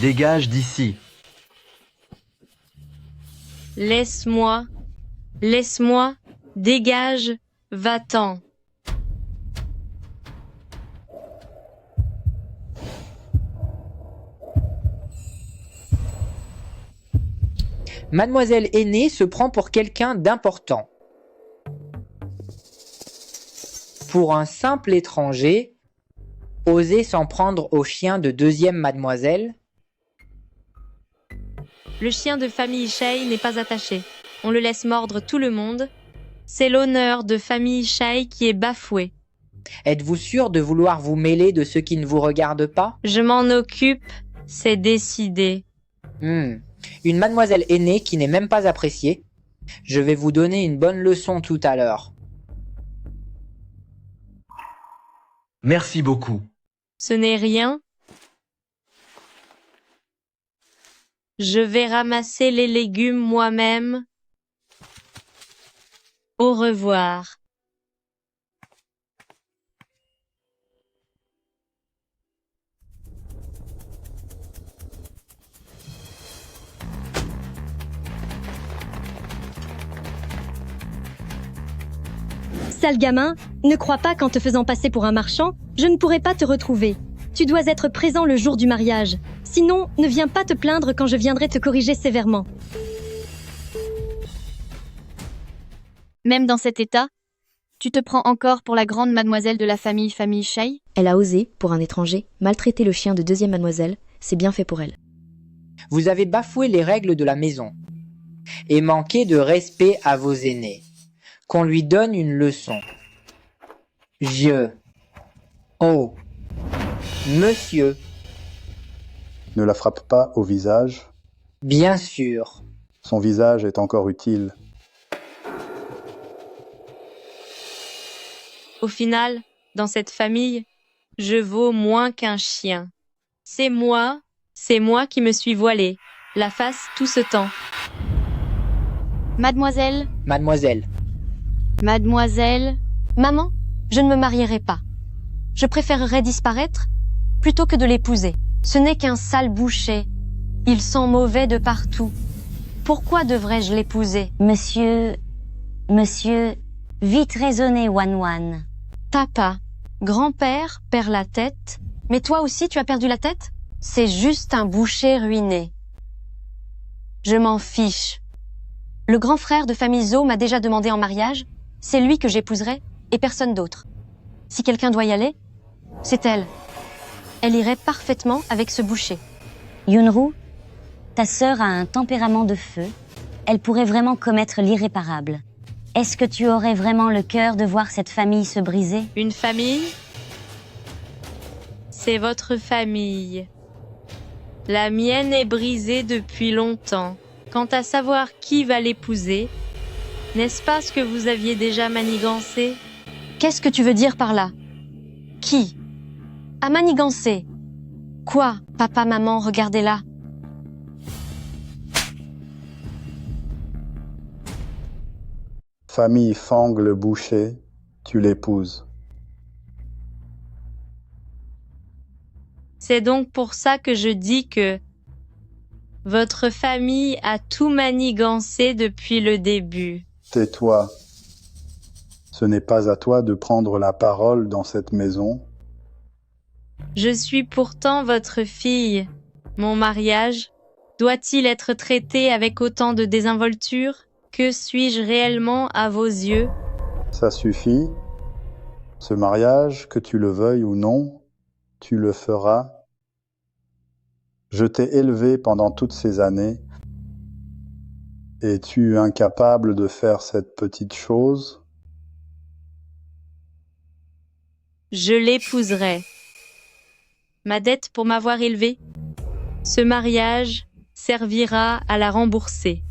dégage d'ici. Laisse-moi, laisse-moi, dégage, va-t'en. Mademoiselle aînée se prend pour quelqu'un d'important. Pour un simple étranger, oser s'en prendre au chien de deuxième mademoiselle. Le chien de famille Shay n'est pas attaché. On le laisse mordre tout le monde. C'est l'honneur de famille Shay qui est bafoué. Êtes-vous sûr de vouloir vous mêler de ceux qui ne vous regardent pas? Je m'en occupe, c'est décidé. Une mademoiselle aînée qui n'est même pas appréciée. Je vais vous donner une bonne leçon tout à l'heure. Merci beaucoup. Ce n'est rien. Je vais ramasser les légumes moi-même. Au revoir. Sale gamin, ne crois pas qu'en te faisant passer pour un marchand, je ne pourrai pas te retrouver. Tu dois être présent le jour du mariage. Sinon, ne viens pas te plaindre quand je viendrai te corriger sévèrement. Même dans cet état, tu te prends encore pour la grande mademoiselle de la famille Shay? Elle a osé, pour un étranger, maltraiter le chien de deuxième mademoiselle. C'est bien fait pour elle. Vous avez bafoué les règles de la maison et manqué de respect à vos aînés. Qu'on lui donne une leçon. Oh, monsieur. Ne la frappe pas au visage. Bien sûr. Son visage est encore utile. Au final, dans cette famille, je vaux moins qu'un chien. C'est moi qui me suis voilée, la face tout ce temps. Mademoiselle. Maman, je ne me marierai pas. Je préférerais disparaître plutôt que de l'épouser. Ce n'est qu'un sale boucher. Il sent mauvais de partout. Pourquoi devrais-je l'épouser? Monsieur, vite raisonnez, Wan. Papa, grand-père perd la tête. Mais toi aussi, tu as perdu la tête? C'est juste un boucher ruiné. Je m'en fiche. Le grand frère de famille Zo m'a déjà demandé en mariage. C'est lui que j'épouserai et personne d'autre. Si quelqu'un doit y aller, c'est elle. Elle irait parfaitement avec ce boucher. Yunru, ta sœur a un tempérament de feu. Elle pourrait vraiment commettre l'irréparable. Est-ce que tu aurais vraiment le cœur de voir cette famille se briser? Une famille? C'est votre famille. La mienne est brisée depuis longtemps. Quant à savoir qui va l'épouser, n'est-ce pas ce que vous aviez déjà manigancé? Qu'est-ce que tu veux dire par là? Qui? À manigancer? Quoi, papa, maman, regardez-la. Famille Fang le boucher, tu l'épouses. C'est donc pour ça que je dis que votre famille a tout manigancé depuis le début. Tais-toi. Ce n'est pas à toi de prendre la parole dans cette maison. Je suis pourtant votre fille. Mon mariage doit-il être traité avec autant de désinvolture? Que suis-je réellement à vos yeux? Ça suffit. Ce mariage, que tu le veuilles ou non, tu le feras. Je t'ai élevé pendant toutes ces années. Es-tu incapable de faire cette petite chose? Je l'épouserai. Ma dette pour m'avoir élevée, ce mariage servira à la rembourser.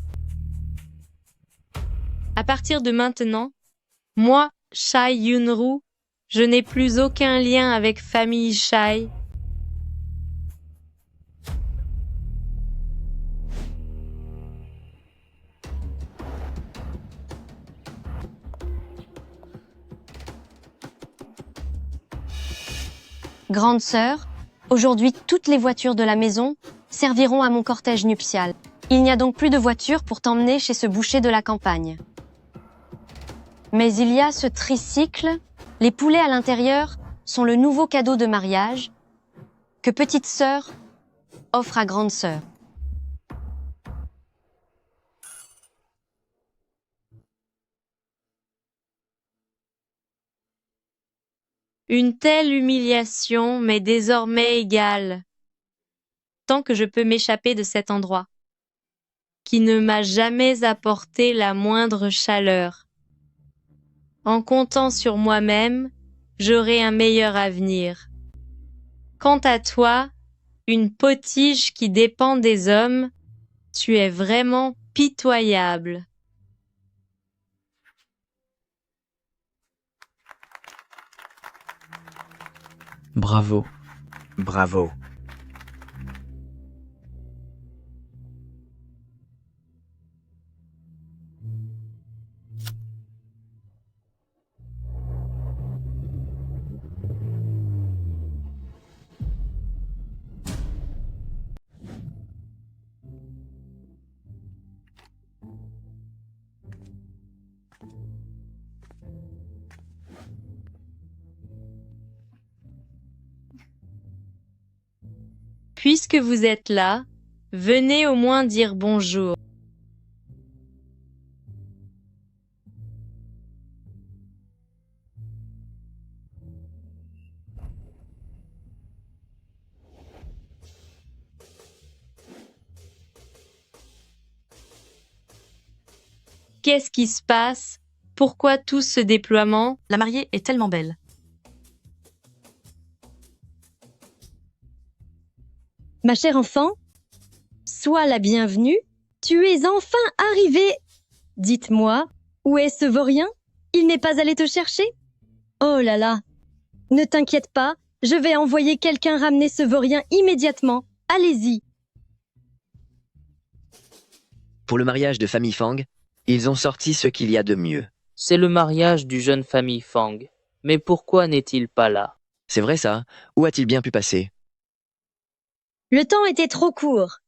À partir de maintenant, moi, Shay Yunru, je n'ai plus aucun lien avec famille Shay. Grande sœur, aujourd'hui toutes les voitures de la maison serviront à mon cortège nuptial. Il n'y a donc plus de voiture pour t'emmener chez ce boucher de la campagne. Mais il y a ce tricycle. Les poulets à l'intérieur sont le nouveau cadeau de mariage que petite sœur offre à grande sœur. Une telle humiliation m'est désormais égale, tant que je peux m'échapper de cet endroit, qui ne m'a jamais apporté la moindre chaleur. En comptant sur moi-même, j'aurai un meilleur avenir. Quant à toi, une potiche qui dépend des hommes, tu es vraiment pitoyable. Bravo. Bravo. Puisque vous êtes là, venez au moins dire bonjour. Qu'est-ce qui se passe? Pourquoi tout ce déploiement? La mariée est tellement belle. Ma chère enfant, sois la bienvenue. Tu es enfin arrivée. Dites-moi, où est ce vaurien? Il n'est pas allé te chercher? Oh là là. Ne t'inquiète pas, je vais envoyer quelqu'un ramener ce vaurien immédiatement. Allez-y. Pour le mariage de famille Fang, ils ont sorti ce qu'il y a de mieux. C'est le mariage du jeune famille Fang. Mais pourquoi n'est-il pas là? C'est vrai ça? Où a-t-il bien pu passer? Le temps était trop court.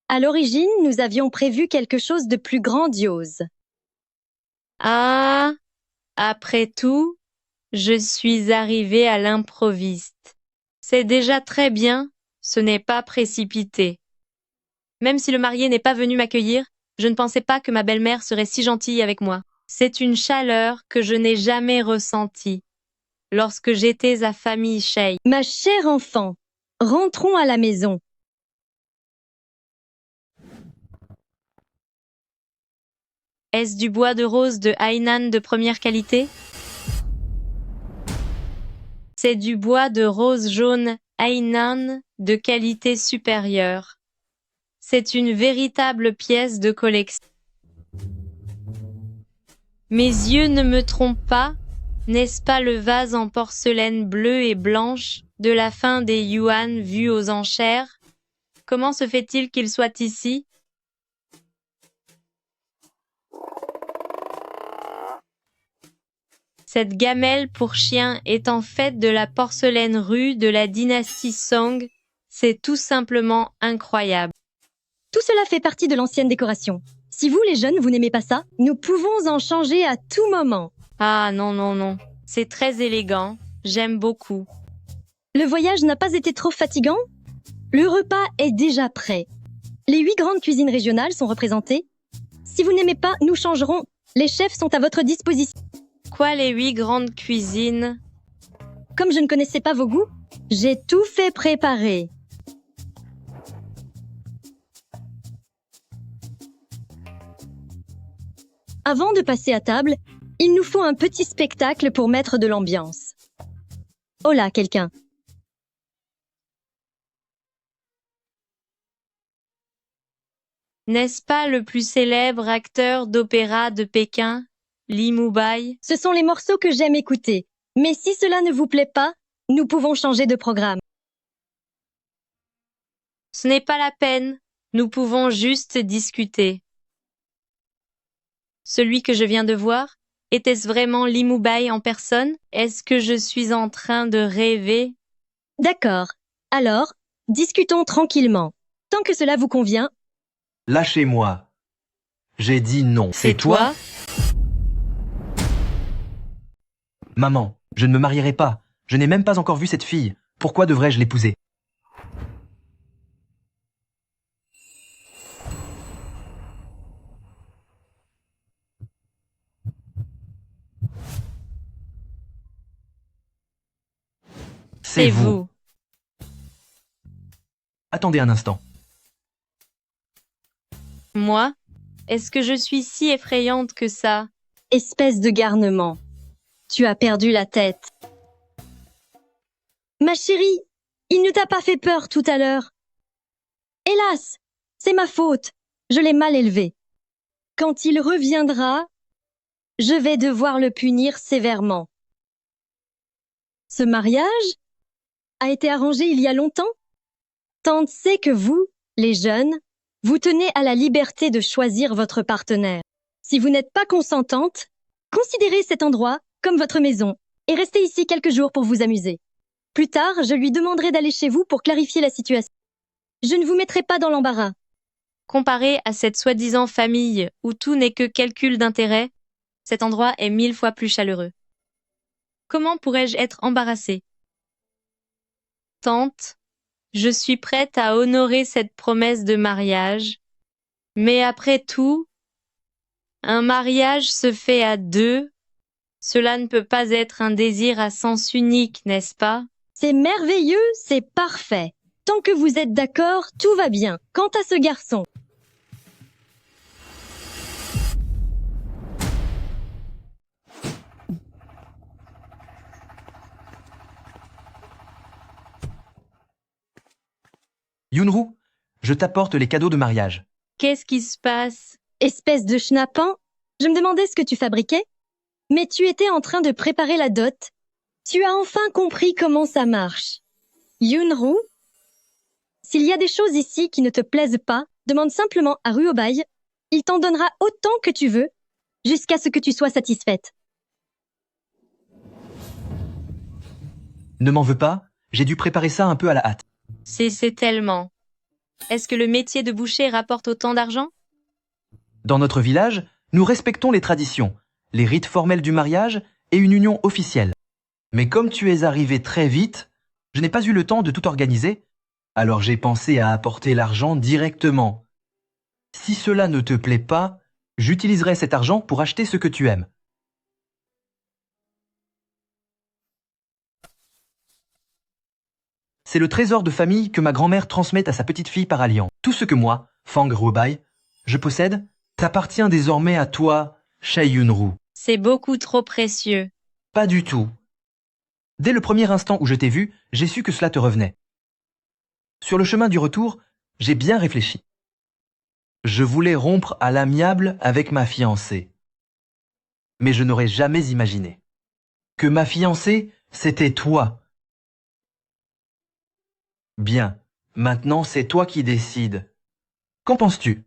À l'origine, nous avions prévu quelque chose de plus grandiose. Ah, après tout, je suis arrivée à l'improviste. C'est déjà très bien, ce n'est pas précipité. Même si le marié n'est pas venu m'accueillir, je ne pensais pas que ma belle-mère serait si gentille avec moi. C'est une chaleur que je n'ai jamais ressentie lorsque j'étais à famille Shay. Ma chère enfant, rentrons à la maison. Est-ce du bois de rose de Hainan de première qualité? C'est du bois de rose jaune Hainan de qualité supérieure. C'est une véritable pièce de collection. Mes yeux ne me trompent pas, n'est-ce pas le vase en porcelaine bleue et blanche de la fin des Yuan vu aux enchères? Comment se fait-il qu'il soit ici? Cette gamelle pour chien est en fait de la porcelaine rue de la dynastie Song. C'est tout simplement incroyable. Tout cela fait partie de l'ancienne décoration. Si vous, les jeunes, vous n'aimez pas ça, nous pouvons en changer à tout moment. Ah non, non, non. C'est très élégant. J'aime beaucoup. Le voyage n'a pas été trop fatigant? Le repas est déjà prêt. Les 8 grandes cuisines régionales sont représentées. Si vous n'aimez pas, nous changerons. Les chefs sont à votre disposition. Quoi, les 8 grandes cuisines? Comme je ne connaissais pas vos goûts, j'ai tout fait préparer. Avant de passer à table, il nous faut un petit spectacle pour mettre de l'ambiance. Oh là, quelqu'un. N'est-ce pas le plus célèbre acteur d'opéra de Pékin, Li Mubai? Ce sont les morceaux que j'aime écouter. Mais si cela ne vous plaît pas, nous pouvons changer de programme. Ce n'est pas la peine. Nous pouvons juste discuter. Celui que je viens de voir, était-ce vraiment Li Mubai en personne? Est-ce que je suis en train de rêver? D'accord. Alors, discutons tranquillement. Tant que cela vous convient, Lâchez-moi. J'ai dit non. C'est toi? Maman, je ne me marierai pas. Je n'ai même pas encore vu cette fille. Pourquoi devrais-je l'épouser? C'est vous. Attendez un instant. Moi? Est-ce que je suis si effrayante que ça? espèce de garnement. Tu as perdu la tête. Ma chérie, il ne t'a pas fait peur tout à l'heure. Hélas, c'est ma faute. Je l'ai mal élevé. Quand il reviendra, je vais devoir le punir sévèrement. Ce mariage a été arrangé il y a longtemps. Tante sait que vous, les jeunes, vous tenez à la liberté de choisir votre partenaire. Si vous n'êtes pas consentante, considérez cet endroit comme votre maison et restez ici quelques jours pour vous amuser. Plus tard, je lui demanderai d'aller chez vous pour clarifier la situation. Je ne vous mettrai pas dans l'embarras. Comparé à cette soi-disant famille où tout n'est que calcul d'intérêt, cet endroit est 1000 fois plus chaleureux. Comment pourrais-je être embarrassée? Tante, je suis prête à honorer cette promesse de mariage, mais après tout, un mariage se fait à deux. Cela ne peut pas être un désir à sens unique, n'est-ce pas? C'est merveilleux, c'est parfait. Tant que vous êtes d'accord, tout va bien. Quant à ce garçon, Yunru, je t'apporte les cadeaux de mariage. Qu'est-ce qui se passe? espèce de schnappant, je me demandais ce que tu fabriquais. Mais tu étais en train de préparer la dot. Tu as enfin compris comment ça marche. Yunru, s'il y a des choses ici qui ne te plaisent pas, demande simplement à Ruobai. Il t'en donnera autant que tu veux, jusqu'à ce que tu sois satisfaite. Ne m'en veux pas, j'ai dû préparer ça un peu à la hâte. C'est tellement. Est-ce que le métier de boucher rapporte autant d'argent? Dans notre village, nous respectons les traditions, les rites formels du mariage et une union officielle. Mais comme tu es arrivé très vite, je n'ai pas eu le temps de tout organiser, alors j'ai pensé à apporter l'argent directement. Si cela ne te plaît pas, j'utiliserai cet argent pour acheter ce que tu aimes. C'est le trésor de famille que ma grand-mère transmet à sa petite-fille par alliance. Tout ce que moi, Fang Ruobai, je possède, t'appartient désormais à toi, Shai Yunru. C'est beaucoup trop précieux. Pas du tout. Dès le premier instant où je t'ai vu, j'ai su que cela te revenait. Sur le chemin du retour, j'ai bien réfléchi. Je voulais rompre à l'amiable avec ma fiancée. Mais je n'aurais jamais imaginé que ma fiancée, c'était toi. Bien, maintenant c'est toi qui décides. Qu'en penses-tu?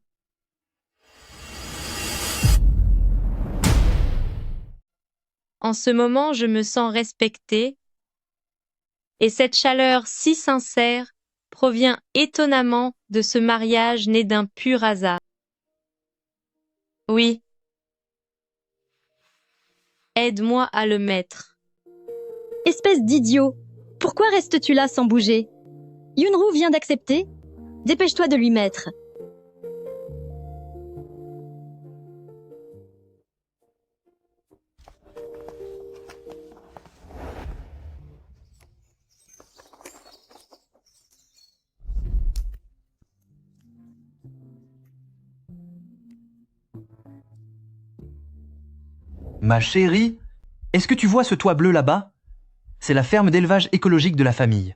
En ce moment, je me sens respectée, et cette chaleur si sincère provient étonnamment de ce mariage né d'un pur hasard. Oui. Aide-moi à le mettre. Espèce d'idiot, pourquoi restes-tu là sans bouger? Yunru vient d'accepter. Dépêche-toi de lui mettre. Ma chérie, est-ce que tu vois ce toit bleu là-bas? C'est la ferme d'élevage écologique de la famille.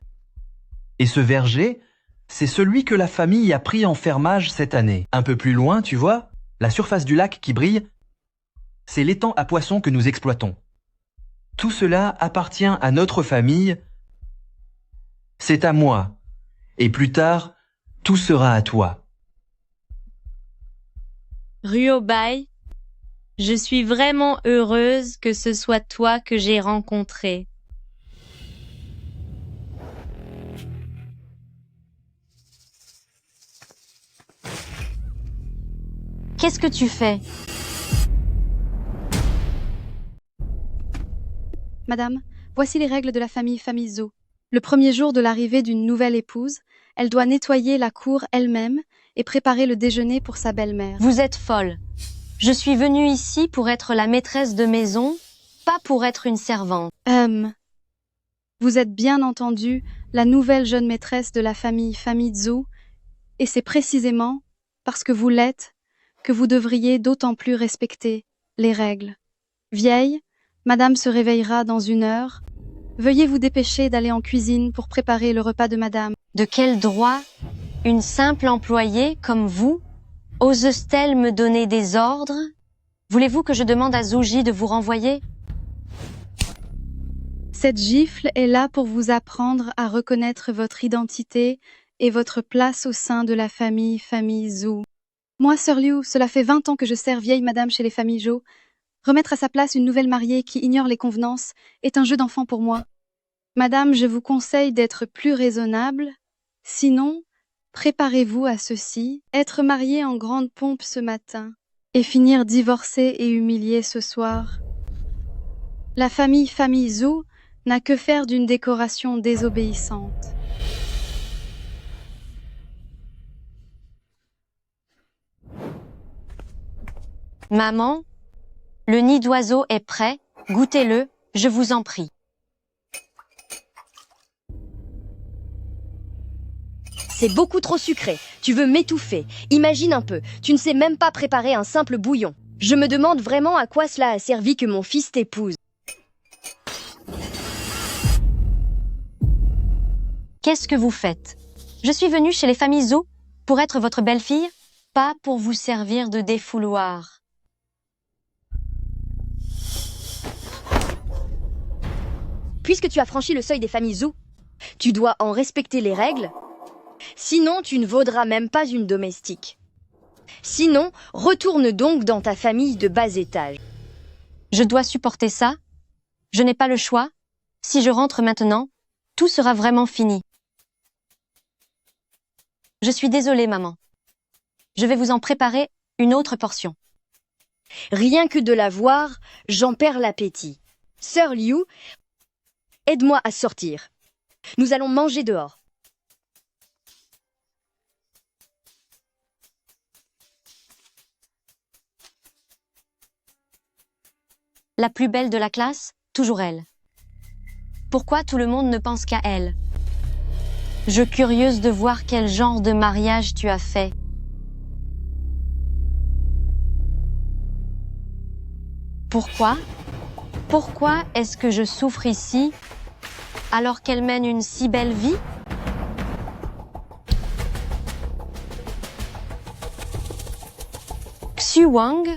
Et ce verger, c'est celui que la famille a pris en fermage cette année. Un peu plus loin, tu vois, la surface du lac qui brille, c'est l'étang à poissons que nous exploitons. Tout cela appartient à notre famille. C'est à moi. Et plus tard, tout sera à toi. Ruobai, je suis vraiment heureuse que ce soit toi que j'ai rencontré. Qu'est-ce que tu fais? Madame, voici les règles de la famille Zhou. Le premier jour de l'arrivée d'une nouvelle épouse, elle doit nettoyer la cour elle-même et préparer le déjeuner pour sa belle-mère. Vous êtes folle. Je suis venue ici pour être la maîtresse de maison, pas pour être une servante. Vous êtes bien entendu la nouvelle jeune maîtresse de la famille Zhou, et c'est précisément parce que vous l'êtes que vous devriez d'autant plus respecter les règles. Vieille, Madame se réveillera dans 1 heure. Veuillez vous dépêcher d'aller en cuisine pour préparer le repas de Madame. De quel droit une simple employée comme vous ose-t-elle me donner des ordres? Voulez-vous que je demande à Zouji de vous renvoyer? Cette gifle est là pour vous apprendre à reconnaître votre identité et votre place au sein de la famille Zhou. Moi, Sœur Liu, cela fait 20 ans que je sers vieille madame chez les familles Zhou. Remettre à sa place une nouvelle mariée qui ignore les convenances est un jeu d'enfant pour moi. Madame, je vous conseille d'être plus raisonnable. Sinon, préparez-vous à ceci, être mariée en grande pompe ce matin et finir divorcée et humiliée ce soir. La famille Zhou n'a que faire d'une décoration désobéissante. Maman, le nid d'oiseau est prêt, goûtez-le, je vous en prie. C'est beaucoup trop sucré. Tu veux m'étouffer. Imagine un peu, tu ne sais même pas préparer un simple bouillon. Je me demande vraiment à quoi cela a servi que mon fils t'épouse. Qu'est-ce que vous faites? Je suis venue chez les familles Zhou pour être votre belle-fille, pas pour vous servir de défouloir. Puisque tu as franchi le seuil des familles Zhou, tu dois en respecter les règles. Sinon, tu ne vaudras même pas une domestique. Sinon, retourne donc dans ta famille de bas étage. Je dois supporter ça? Je n'ai pas le choix. Si je rentre maintenant, tout sera vraiment fini. Je suis désolée, maman. Je vais vous en préparer une autre portion. Rien que de la voir, j'en perds l'appétit. Sœur Liu, aide-moi à sortir. Nous allons manger dehors. La plus belle de la classe, toujours elle. Pourquoi tout le monde ne pense qu'à elle? Je suis curieuse de voir quel genre de mariage tu as fait. Pourquoi? Pourquoi est-ce que je souffre ici alors qu'elle mène une si belle vie? Xu Wang,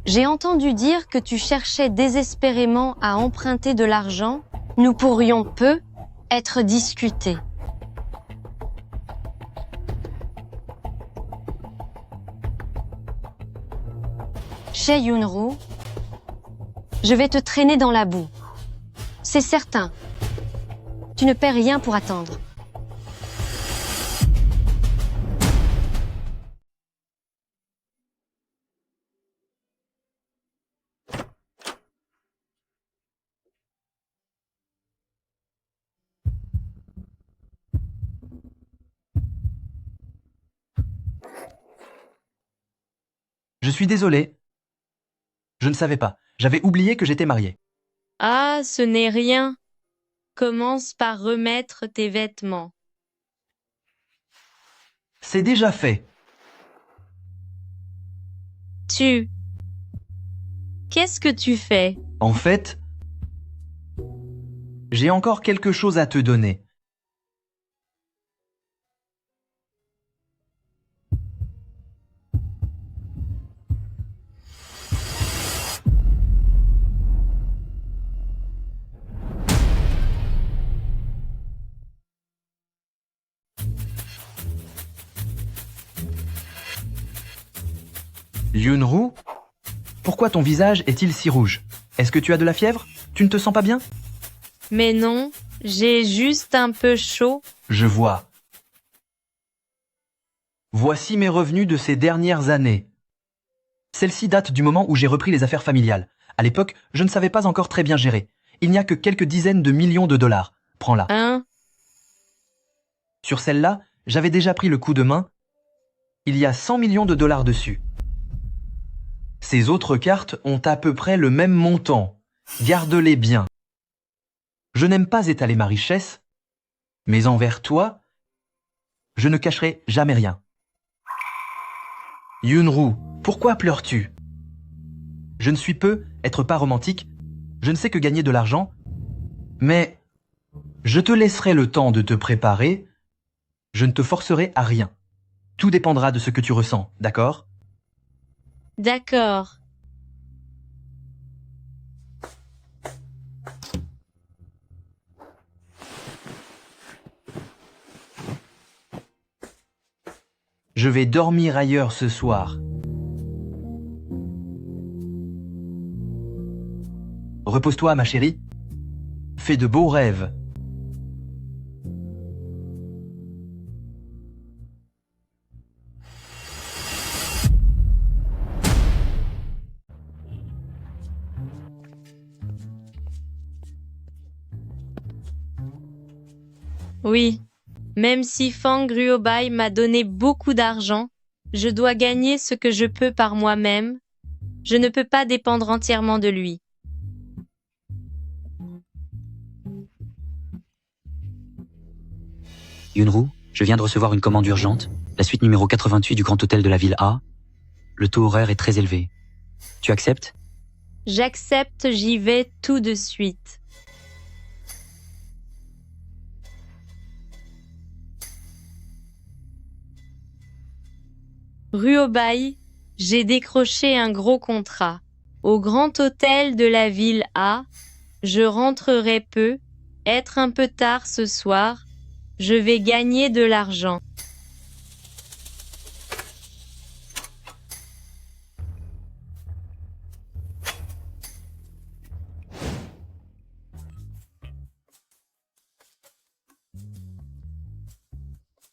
j'ai entendu dire que tu cherchais désespérément à emprunter de l'argent. Nous pourrions peu être discutés. Chez Yunru, je vais te traîner dans la boue. C'est certain. Tu ne perds rien pour attendre. Je suis désolé. Je ne savais pas. J'avais oublié que j'étais marié. Ah, ce n'est rien. Commence par remettre tes vêtements. C'est déjà fait. Qu'est-ce que tu fais? En fait, j'ai encore quelque chose à te donner. Yunru, pourquoi ton visage est-il si rouge? Est-ce que tu as de la fièvre? Tu ne te sens pas bien? Mais non, j'ai juste un peu chaud. Je vois. Voici mes revenus de ces dernières années. Celle-ci date du moment où j'ai repris les affaires familiales. À l'époque, je ne savais pas encore très bien gérer. Il n'y a que quelques dizaines de millions de dollars. Prends-la. Hein? Sur celle-là, j'avais déjà pris le coup de main. Il y a 100 millions de dollars dessus. Ces autres cartes ont à peu près le même montant. Garde-les bien. Je n'aime pas étaler ma richesse, mais envers toi, je ne cacherai jamais rien. Yunru, pourquoi pleures-tu? Je ne suis peu, être pas romantique, je ne sais que gagner de l'argent, mais je te laisserai le temps de te préparer, je ne te forcerai à rien. Tout dépendra de ce que tu ressens, d'accord? D'accord. Je vais dormir ailleurs ce soir. Repose-toi, ma chérie. Fais de beaux rêves. Oui. Même si Fang Ruobai m'a donné beaucoup d'argent, je dois gagner ce que je peux par moi-même. Je ne peux pas dépendre entièrement de lui. Yunru, je viens de recevoir une commande urgente, la suite numéro 88 du Grand Hôtel de la ville A. Le taux horaire est très élevé. Tu acceptes? J'accepte, j'y vais tout de suite. Ruobai, j'ai décroché un gros contrat. Au Grand Hôtel de la ville A, je rentrerai peu, être un peu tard ce soir, je vais gagner de l'argent.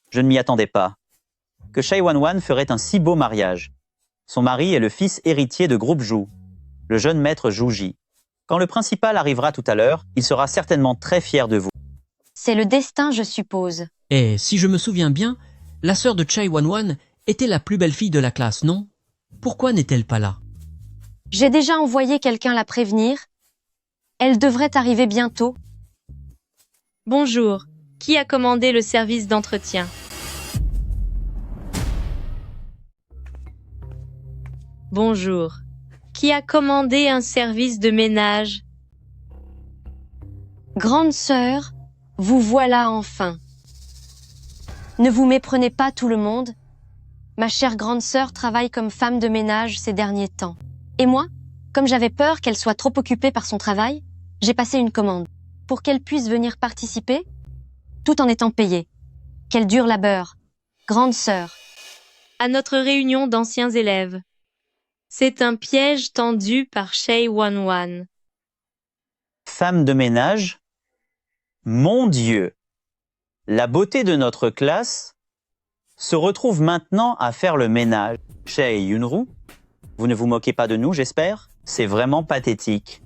Je ne m'y attendais pas. Que Shai Wanwan ferait un si beau mariage. Son mari est le fils héritier de Groupe Zhou, le jeune maître Zhou Ji. Quand le principal arrivera tout à l'heure, il sera certainement très fier de vous. C'est le destin, je suppose. Et si je me souviens bien, la sœur de Chai Wanwan était la plus belle fille de la classe, non? Pourquoi n'est-elle pas là? J'ai déjà envoyé quelqu'un la prévenir. Elle devrait arriver bientôt. Bonjour, qui a commandé le service d'entretien? Bonjour, qui a commandé un service de ménage? Grande sœur, vous voilà enfin. Ne vous méprenez pas tout le monde. Ma chère grande sœur travaille comme femme de ménage ces derniers temps. Et moi, comme j'avais peur qu'elle soit trop occupée par son travail, j'ai passé une commande pour qu'elle puisse venir participer, tout en étant payée. Quel dur labeur. Grande sœur. À notre réunion d'anciens élèves. C'est un piège tendu par Shai Wanwan. Femme de ménage? Mon Dieu! La beauté de notre classe se retrouve maintenant à faire le ménage. Shai Yunru, vous ne vous moquez pas de nous, j'espère? C'est vraiment pathétique.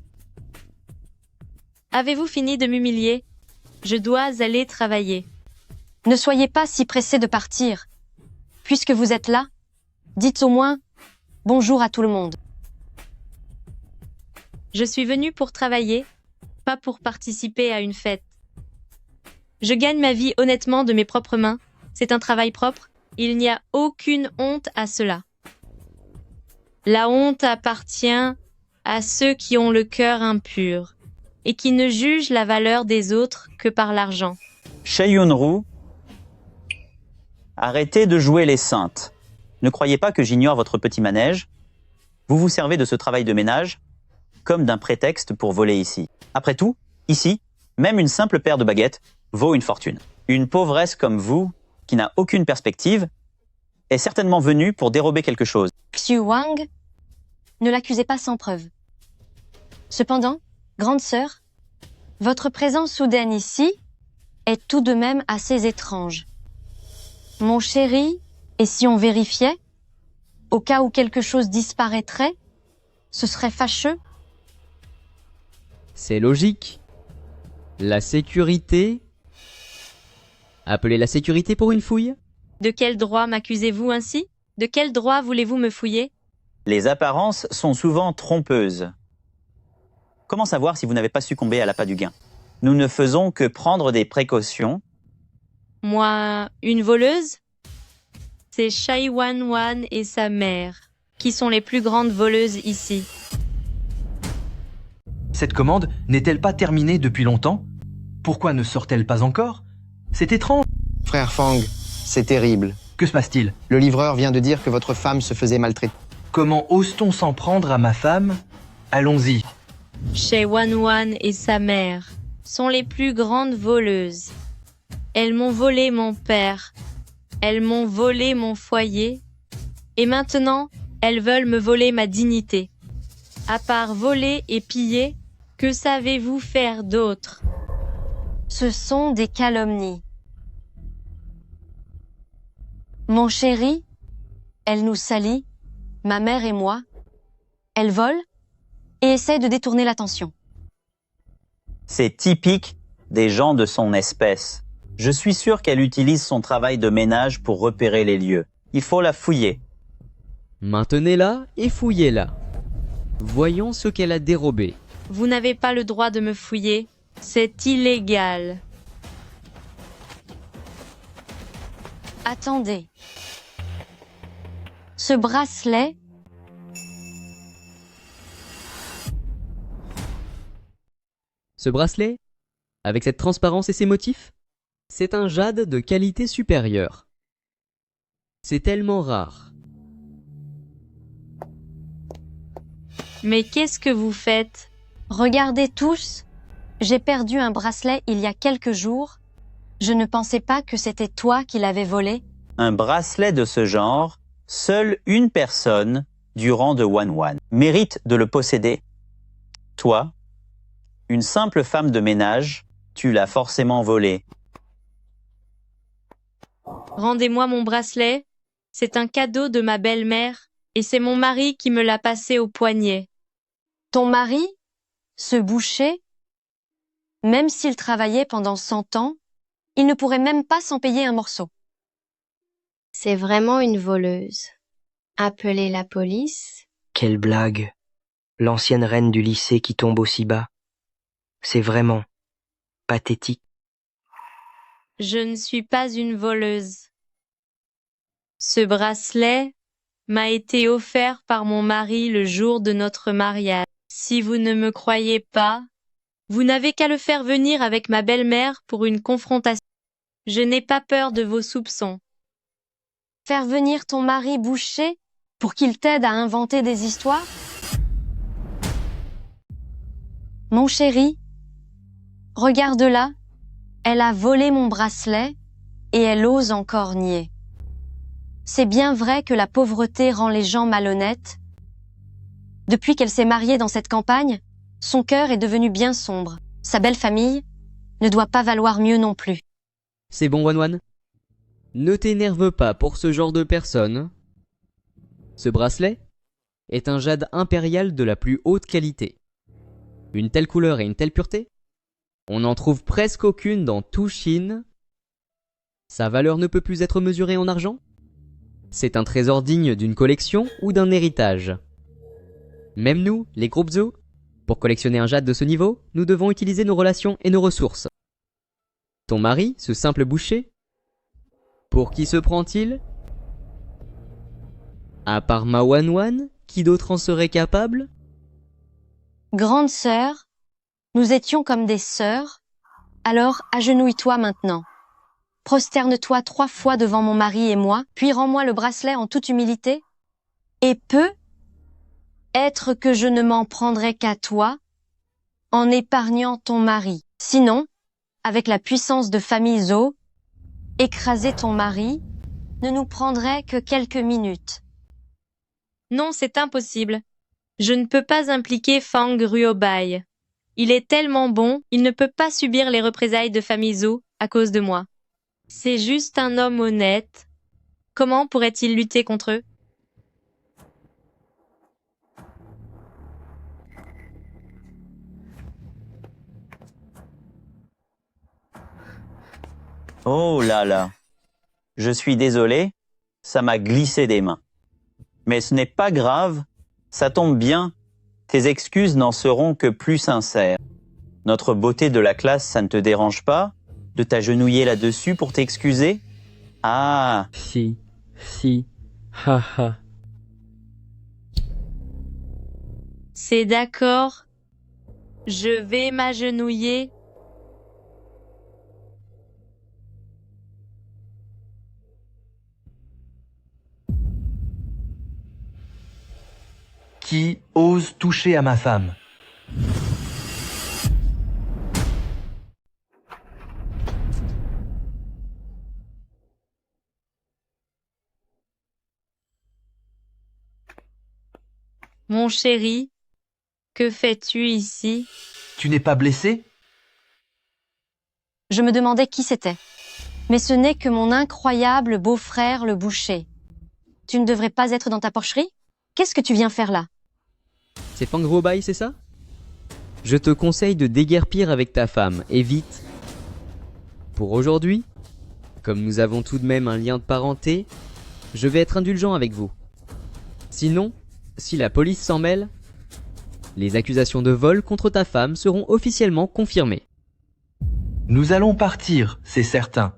Avez-vous fini de m'humilier? Je dois aller travailler. Ne soyez pas si pressés de partir. Puisque vous êtes là, dites au moins bonjour à tout le monde. Je suis venue pour travailler, pas pour participer à une fête. Je gagne ma vie honnêtement de mes propres mains. C'est un travail propre. Il n'y a aucune honte à cela. La honte appartient à ceux qui ont le cœur impur et qui ne jugent la valeur des autres que par l'argent. Shai Yunru, arrêtez de jouer les saintes. Ne croyez pas que j'ignore votre petit manège. Vous vous servez de ce travail de ménage comme d'un prétexte pour voler ici. Après tout, ici, même une simple paire de baguettes vaut une fortune. Une pauvresse comme vous, qui n'a aucune perspective, est certainement venue pour dérober quelque chose. Xiu Wang, ne l'accusez pas sans preuve. Cependant, grande sœur, votre présence soudaine ici est tout de même assez étrange. Mon chéri, et si on vérifiait? Au cas où quelque chose disparaîtrait? Ce serait fâcheux? C'est logique. La sécurité... Appelez la sécurité pour une fouille? De quel droit m'accusez-vous ainsi? De quel droit voulez-vous me fouiller? Les apparences sont souvent trompeuses. Comment savoir si vous n'avez pas succombé à l'appât du gain? Nous ne faisons que prendre des précautions. Moi, une voleuse? C'est Chai Wan et sa mère, qui sont les plus grandes voleuses ici. Cette commande n'est-elle pas terminée depuis longtemps? Pourquoi ne sort-elle pas encore? C'est étrange. Frère Fang, c'est terrible. Que se passe-t-il? Le livreur vient de dire que votre femme se faisait maltraiter. Comment ose-t-on s'en prendre à ma femme? Allons-y. Chai Wan et sa mère sont les plus grandes voleuses. Elles m'ont volé mon père. Elles m'ont volé mon foyer. Et maintenant, elles veulent me voler ma dignité. À part voler et piller, que savez-vous faire d'autre? Ce sont des calomnies. Mon chéri, elle nous salit, ma mère et moi. Elle vole et essaie de détourner l'attention. C'est typique des gens de son espèce. Je suis sûr qu'elle utilise son travail de ménage pour repérer les lieux. Il faut la fouiller. Maintenez-la et fouillez-la. Voyons ce qu'elle a dérobé. Vous n'avez pas le droit de me fouiller. C'est illégal. Attendez. Ce bracelet... Ce bracelet, avec cette transparence et ces motifs, c'est un jade de qualité supérieure. C'est tellement rare. Mais qu'est-ce que vous faites? Regardez tous, j'ai perdu un bracelet il y a quelques jours. Je ne pensais pas que c'était toi qui l'avais volé. Un bracelet de ce genre, seule une personne du rang de Wan mérite de le posséder. Toi, une simple femme de ménage, tu l'as forcément volé. Rendez-moi mon bracelet. C'est un cadeau de ma belle-mère et c'est mon mari qui me l'a passé au poignet. Ton mari, ce boucher, même s'il travaillait pendant 100 ans, il ne pourrait même pas s'en payer un morceau. C'est vraiment une voleuse. Appelez la police. Quelle blague. L'ancienne reine du lycée qui tombe aussi bas. C'est vraiment pathétique. Je ne suis pas une voleuse. Ce bracelet m'a été offert par mon mari le jour de notre mariage. Si vous ne me croyez pas, vous n'avez qu'à le faire venir avec ma belle-mère pour une confrontation. Je n'ai pas peur de vos soupçons. Faire venir ton mari boucher pour qu'il t'aide à inventer des histoires? Mon chéri, regarde-la, elle a volé mon bracelet et elle ose encore nier. C'est bien vrai que la pauvreté rend les gens malhonnêtes. Depuis qu'elle s'est mariée dans cette campagne, son cœur est devenu bien sombre. Sa belle famille ne doit pas valoir mieux non plus. C'est bon, Wan. Ne t'énerve pas pour ce genre de personne. Ce bracelet est un jade impérial de la plus haute qualité. Une telle couleur et une telle pureté, on n'en trouve presque aucune dans tout Chine. Sa valeur ne peut plus être mesurée en argent. C'est un trésor digne d'une collection ou d'un héritage. Même nous, les groupes Zhou, pour collectionner un jade de ce niveau, nous devons utiliser nos relations et nos ressources. Ton mari, ce simple boucher, pour qui se prend-il? À part ma Wan, qui d'autre en serait capable? Grande sœur, nous étions comme des sœurs, alors agenouille-toi maintenant. Prosterne-toi 3 fois devant mon mari et moi, puis rends-moi le bracelet en toute humilité. Et peut être que je ne m'en prendrai qu'à toi, en épargnant ton mari. Sinon, avec la puissance de famille Zhou, écraser ton mari ne nous prendrait que quelques minutes. Non, c'est impossible. Je ne peux pas impliquer Fang Ruobai. Il est tellement bon, il ne peut pas subir les représailles de famille Zhou à cause de moi. C'est juste un homme honnête. Comment pourrait-il lutter contre eux? Oh là là. Je suis désolé, ça m'a glissé des mains. Mais ce n'est pas grave, ça tombe bien. Tes excuses n'en seront que plus sincères. Notre beauté de la classe, ça ne te dérange pas de t'agenouiller là-dessus pour t'excuser? Ah. Si, haha. C'est d'accord. Je vais m'agenouiller. Qui ose toucher à ma femme? Mon chéri, que fais-tu ici? Tu n'es pas blessé? Je me demandais qui c'était. Mais ce n'est que mon incroyable beau-frère le boucher. Tu ne devrais pas être dans ta porcherie? Qu'est-ce que tu viens faire là? C'est Fang Robai, c'est ça? Je te conseille de déguerpir avec ta femme, et vite. Pour aujourd'hui, comme nous avons tout de même un lien de parenté, je vais être indulgent avec vous. Sinon, si la police s'en mêle, les accusations de vol contre ta femme seront officiellement confirmées. Nous allons partir, c'est certain.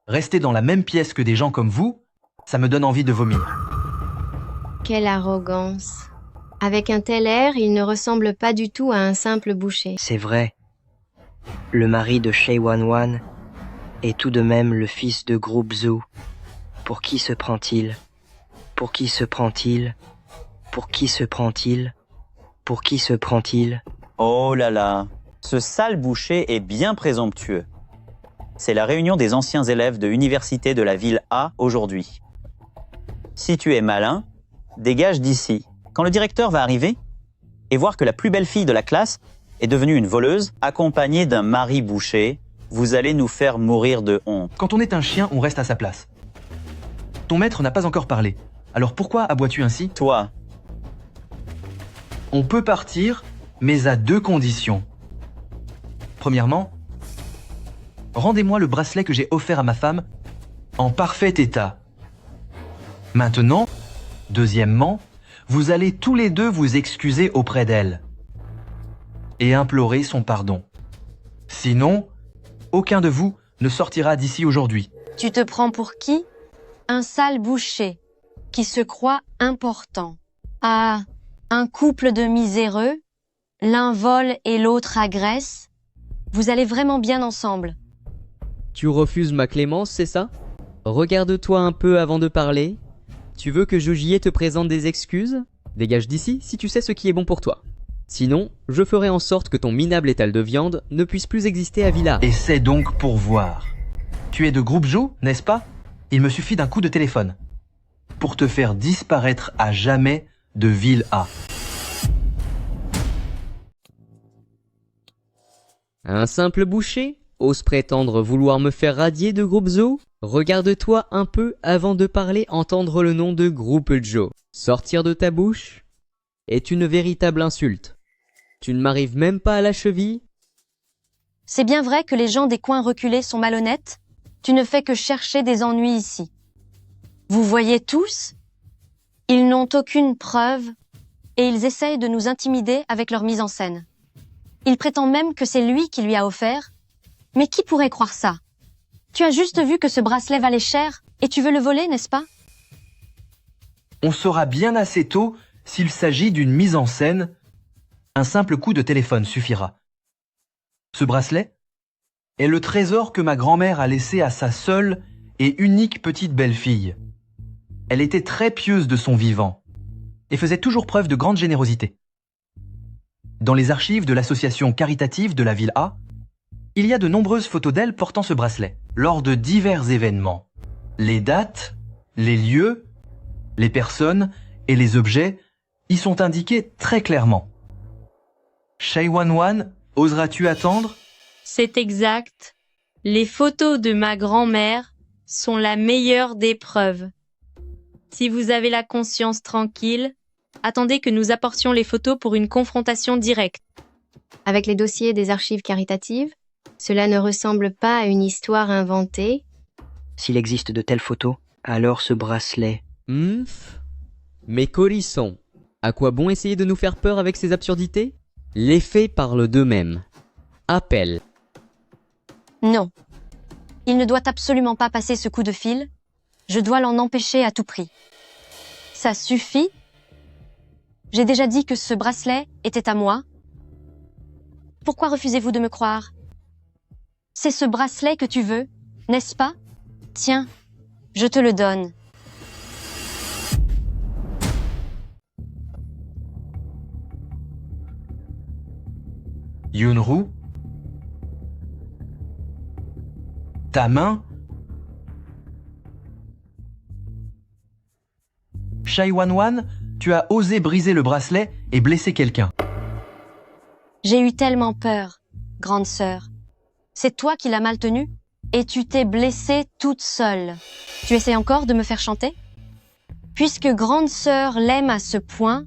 Rester dans la même pièce que des gens comme vous, ça me donne envie de vomir. Quelle arrogance. Avec un tel air, il ne ressemble pas du tout à un simple boucher. C'est vrai. Le mari de Shay Wan est tout de même le fils de Group Zhou. Pour qui se prend-il? Pour qui se prend-il? Pour qui se prend-il? Pour qui se prend-il? Oh là là. Ce sale boucher est bien présomptueux. C'est la réunion des anciens élèves de l'université de la ville A aujourd'hui. Si tu es malin, dégage d'ici. Quand le directeur va arriver et voir que la plus belle fille de la classe est devenue une voleuse, accompagnée d'un mari boucher, vous allez nous faire mourir de honte. Quand on est un chien, on reste à sa place. Ton maître n'a pas encore parlé. Alors pourquoi aboies-tu ainsi? Toi. On peut partir, mais à 2 conditions. Premièrement, rendez-moi le bracelet que j'ai offert à ma femme en parfait état. Maintenant, deuxièmement, vous allez tous les deux vous excuser auprès d'elle et implorer son pardon. Sinon, aucun de vous ne sortira d'ici aujourd'hui. Tu te prends pour qui? Un sale boucher, qui se croit important. Ah, un couple de miséreux, l'un vole et l'autre agresse. Vous allez vraiment bien ensemble. Tu refuses ma clémence, c'est ça? Regarde-toi un peu avant de parler. Tu veux que Jojier te présente des excuses? Dégage d'ici si tu sais ce qui est bon pour toi. Sinon, je ferai en sorte que ton minable étal de viande ne puisse plus exister à Villa. Et c'est donc pour voir. Tu es de Group Zhou, n'est-ce pas? Il me suffit d'un coup de téléphone pour te faire disparaître à jamais de Ville A. Un simple boucher ose prétendre vouloir me faire radier de Group Zhou? Regarde-toi un peu avant de parler entendre le nom de Group Zhou sortir de ta bouche est une véritable insulte. Tu ne m'arrives même pas à la cheville? C'est bien vrai que les gens des coins reculés sont malhonnêtes? Tu ne fais que chercher des ennuis ici. Vous voyez tous? Ils n'ont aucune preuve et ils essayent de nous intimider avec leur mise en scène. Il prétend même que c'est lui qui lui a offert. Mais qui pourrait croire ça? Tu as juste vu que ce bracelet valait cher et tu veux le voler, n'est-ce pas? On saura bien assez tôt s'il s'agit d'une mise en scène. Un simple coup de téléphone suffira. Ce bracelet est le trésor que ma grand-mère a laissé à sa seule et unique petite belle-fille. Elle était très pieuse de son vivant et faisait toujours preuve de grande générosité. Dans les archives de l'association caritative de la ville A, il y a de nombreuses photos d'elle portant ce bracelet, lors de divers événements. Les dates, les lieux, les personnes et les objets y sont indiqués très clairement. Shay Wan, oseras-tu attendre? C'est exact. Les photos de ma grand-mère sont la meilleure des preuves. Si vous avez la conscience tranquille, attendez que nous apportions les photos pour une confrontation directe. Avec les dossiers des archives caritatives, Cela ne ressemble pas à une histoire inventée. S'il existe de telles photos, alors ce bracelet... Mais Colisson, à quoi bon essayer de nous faire peur avec ces absurdités? Les faits parlent d'eux-mêmes. Appel. Non. Il ne doit absolument pas passer ce coup de fil. Je dois l'en empêcher à tout prix. Ça suffit? J'ai déjà dit que ce bracelet était à moi. Pourquoi refusez-vous de me croire? C'est ce bracelet que tu veux, n'est-ce pas? Tiens, je te le donne. Yunru? Ta main? Shai Wanwan, tu as osé briser le bracelet et blesser quelqu'un. J'ai eu tellement peur, grande sœur. C'est toi qui l'as mal tenu et tu t'es blessée toute seule. Tu essaies encore de me faire chanter? Puisque grande sœur l'aime à ce point,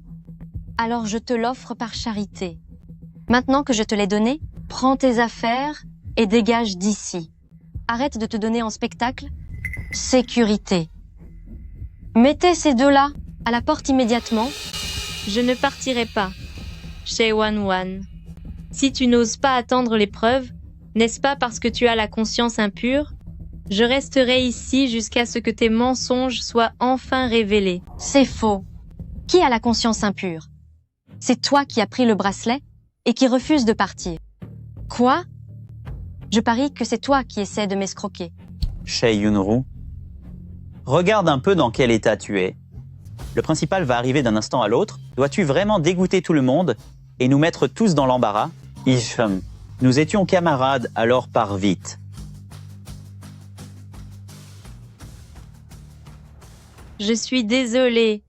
alors je te l'offre par charité. Maintenant que je te l'ai donné, prends tes affaires et dégage d'ici. Arrête de te donner en spectacle. Sécurité. Mettez ces deux-là à la porte immédiatement. Je ne partirai pas, Shai Wanwan. Si tu n'oses pas attendre l'épreuve, n'est-ce pas parce que tu as la conscience impure? Je resterai ici jusqu'à ce que tes mensonges soient enfin révélés. C'est faux. Qui a la conscience impure? C'est toi qui as pris le bracelet et qui refuse de partir. Quoi? Je parie que c'est toi qui essaies de m'escroquer. Shai Yunru, regarde un peu dans quel état tu es. Le principal va arriver d'un instant à l'autre. Dois-tu vraiment dégoûter tout le monde et nous mettre tous dans l'embarras? Isham, nous étions camarades, alors pars vite. Je suis désolée.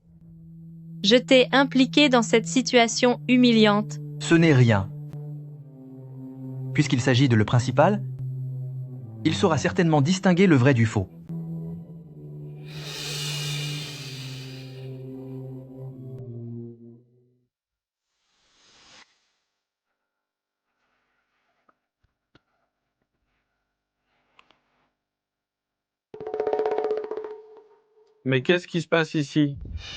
Je t'ai impliqué dans cette situation humiliante. Ce n'est rien. Puisqu'il s'agit de le principal, il saura certainement distinguer le vrai du faux. Mais qu'est-ce qui se passe ici,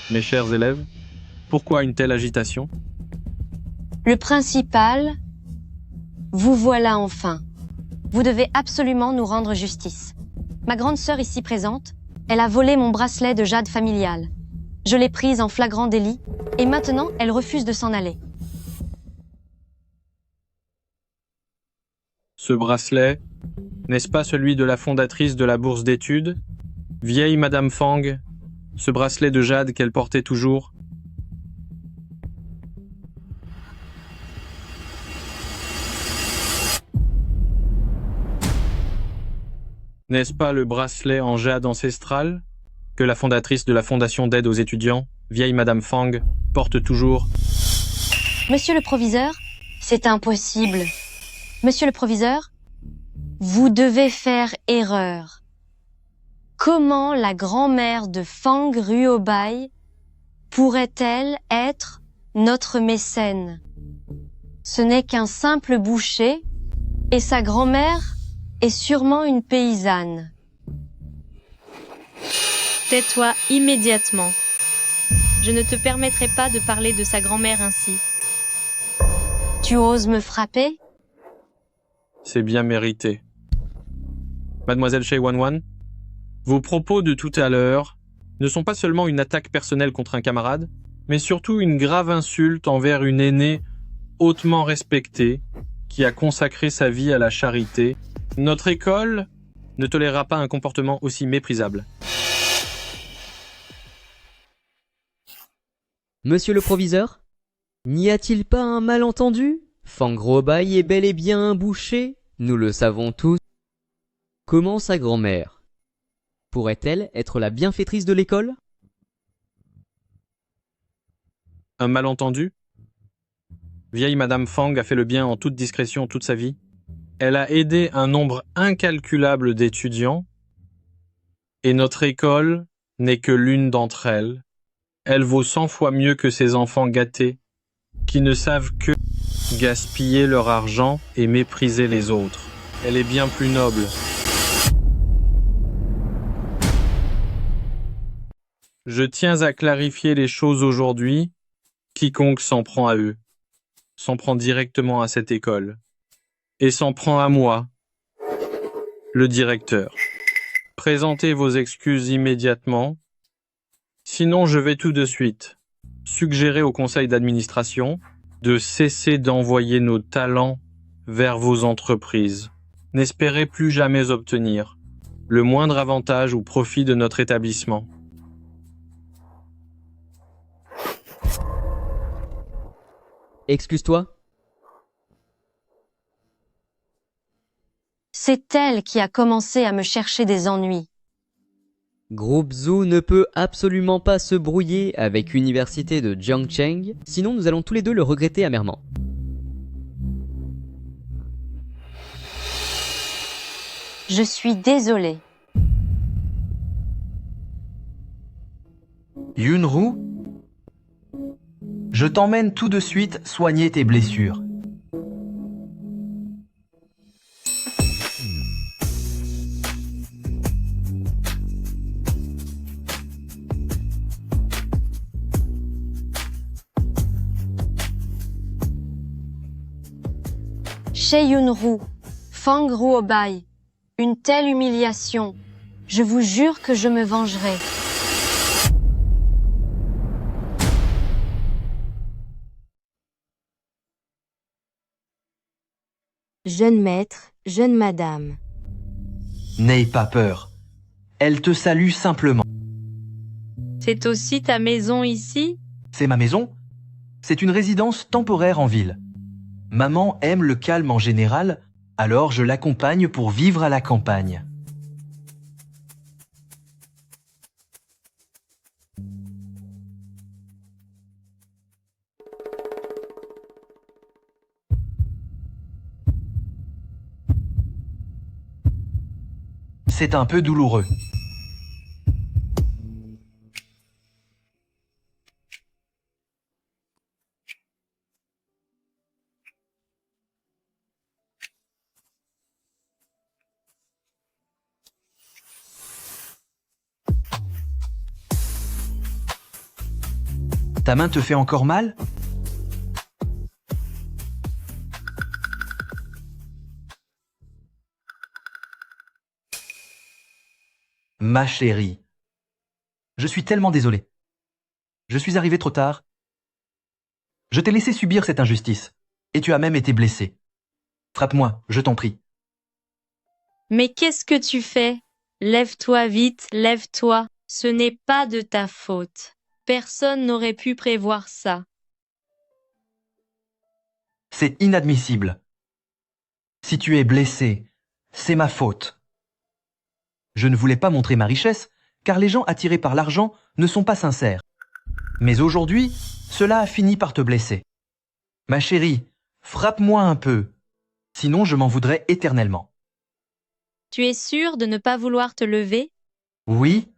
mes chers élèves? Pourquoi une telle agitation? Le principal, vous voilà enfin. Vous devez absolument nous rendre justice. Ma grande sœur ici présente, elle a volé mon bracelet de jade familial. Je l'ai prise en flagrant délit et maintenant elle refuse de s'en aller. Ce bracelet, n'est-ce pas celui de la fondatrice de la bourse d'études, vieille Madame Fang, ce bracelet de jade qu'elle portait toujours? N'est-ce pas le bracelet en jade ancestral que la fondatrice de la fondation d'aide aux étudiants, vieille Madame Fang, porte toujours? Monsieur le proviseur, c'est impossible. Monsieur le proviseur, vous devez faire erreur. Comment la grand-mère de Fang Ruobai pourrait-elle être notre mécène? Ce n'est qu'un simple boucher et sa grand-mère est sûrement une paysanne. Tais-toi immédiatement. Je ne te permettrai pas de parler de sa grand-mère ainsi. Tu oses me frapper? C'est bien mérité. Mademoiselle Shai Wanwan, vos propos de tout à l'heure ne sont pas seulement une attaque personnelle contre un camarade, mais surtout une grave insulte envers une aînée hautement respectée qui a consacré sa vie à la charité. Notre école ne tolérera pas un comportement aussi méprisable. Monsieur le proviseur, n'y a-t-il pas un malentendu? Fang Ruobai est bel et bien un boucher, nous le savons tous. Comment sa grand-mère pourrait-elle être la bienfaitrice de l'école? Un malentendu? Vieille Madame Fang a fait le bien en toute discrétion toute sa vie. Elle a aidé un nombre incalculable d'étudiants et notre école n'est que l'une d'entre elles. Elle vaut 100 fois mieux que ces enfants gâtés qui ne savent que gaspiller leur argent et mépriser les autres. Elle est bien plus noble. Je tiens à clarifier les choses aujourd'hui. Quiconque s'en prend à eux, s'en prend directement à cette école, et s'en prend à moi, le directeur. Présentez vos excuses immédiatement, sinon je vais tout de suite suggérer au conseil d'administration de cesser d'envoyer nos talents vers vos entreprises. N'espérez plus jamais obtenir le moindre avantage ou profit de notre établissement. Excuse-toi. C'est elle qui a commencé à me chercher des ennuis. Groupe Zoo ne peut absolument pas se brouiller avec l'université de Jiangcheng, sinon nous allons tous les deux le regretter amèrement. Je suis désolée. Yunru, je t'emmène tout de suite soigner tes blessures. Chez Yunru, Fang Ruobai, une telle humiliation. Je vous jure que je me vengerai. Jeune maître, jeune madame. N'aie pas peur. Elle te salue simplement. C'est aussi ta maison ici? C'est ma maison. C'est une résidence temporaire en ville. Maman aime le calme en général, alors je l'accompagne pour vivre à la campagne. C'est un peu douloureux. Ta main te fait encore mal? Ma chérie, je suis tellement désolé. Je suis arrivé trop tard. Je t'ai laissé subir cette injustice, et tu as même été blessé. Frappe-moi, je t'en prie. Mais qu'est-ce que tu fais? Lève-toi vite, lève-toi. Ce n'est pas de ta faute. Personne n'aurait pu prévoir ça. C'est inadmissible. Si tu es blessé, c'est ma faute. Je ne voulais pas montrer ma richesse, car les gens attirés par l'argent ne sont pas sincères. Mais aujourd'hui, cela a fini par te blesser. Ma chérie, frappe-moi un peu, sinon je m'en voudrais éternellement. Tu es sûr de ne pas vouloir te lever? Oui.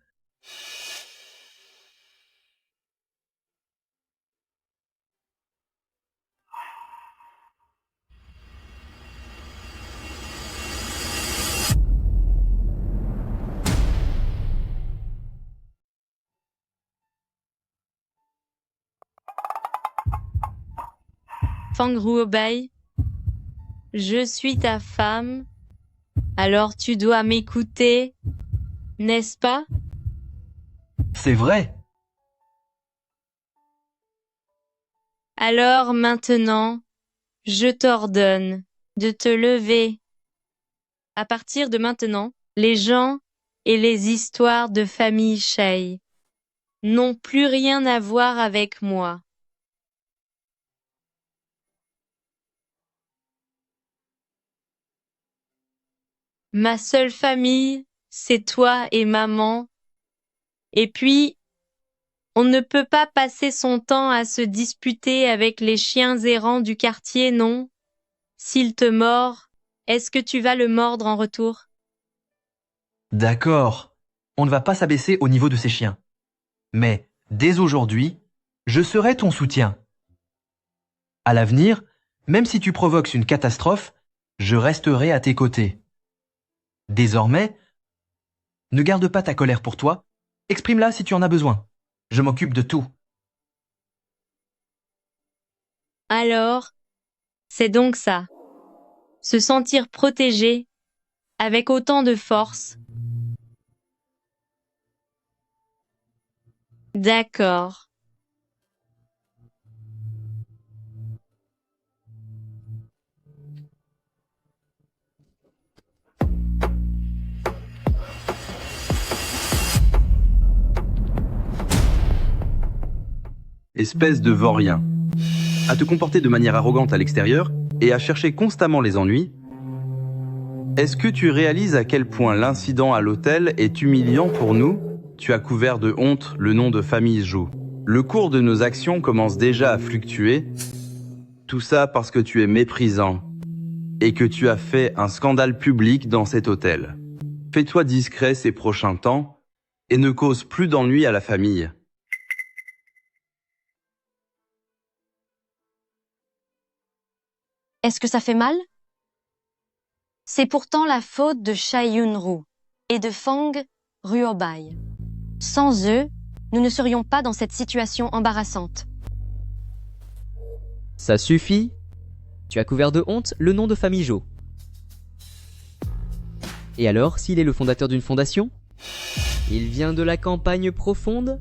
Fang Ruobai, je suis ta femme, alors tu dois m'écouter, n'est-ce pas? C'est vrai. Alors maintenant, je t'ordonne de te lever. À partir de maintenant, les gens et les histoires de famille Shei n'ont plus rien à voir avec moi. Ma seule famille, c'est toi et maman. Et puis, on ne peut pas passer son temps à se disputer avec les chiens errants du quartier, non? S'il te mord, est-ce que tu vas le mordre en retour? D'accord. On ne va pas s'abaisser au niveau de ces chiens. Mais, dès aujourd'hui, je serai ton soutien. À l'avenir, même si tu provoques une catastrophe, Je resterai à tes côtés. Désormais, ne garde pas ta colère pour toi, exprime-la si tu en as besoin. Je m'occupe de tout. Alors, c'est donc ça. Se sentir protégé, avec autant de force. D'accord. Espèce de vaurien. À te comporter de manière arrogante à l'extérieur et à chercher constamment les ennuis, est-ce que tu réalises à quel point l'incident à l'hôtel est humiliant pour nous? Tu as couvert de honte le nom de famille Zhou. Le cours de nos actions commence déjà à fluctuer. Tout ça parce que tu es méprisant et que tu as fait un scandale public dans cet hôtel. Fais-toi discret ces prochains temps et ne cause plus d'ennuis à la famille. Est-ce que ça fait mal? C'est pourtant la faute de Chai Yun-ru et de Fang Ruobai. Sans eux, nous ne serions pas dans cette situation embarrassante. Ça suffit. Tu as couvert de honte le nom de famille Zhou. Et alors, s'il est le fondateur d'une fondation? Il vient de la campagne profonde?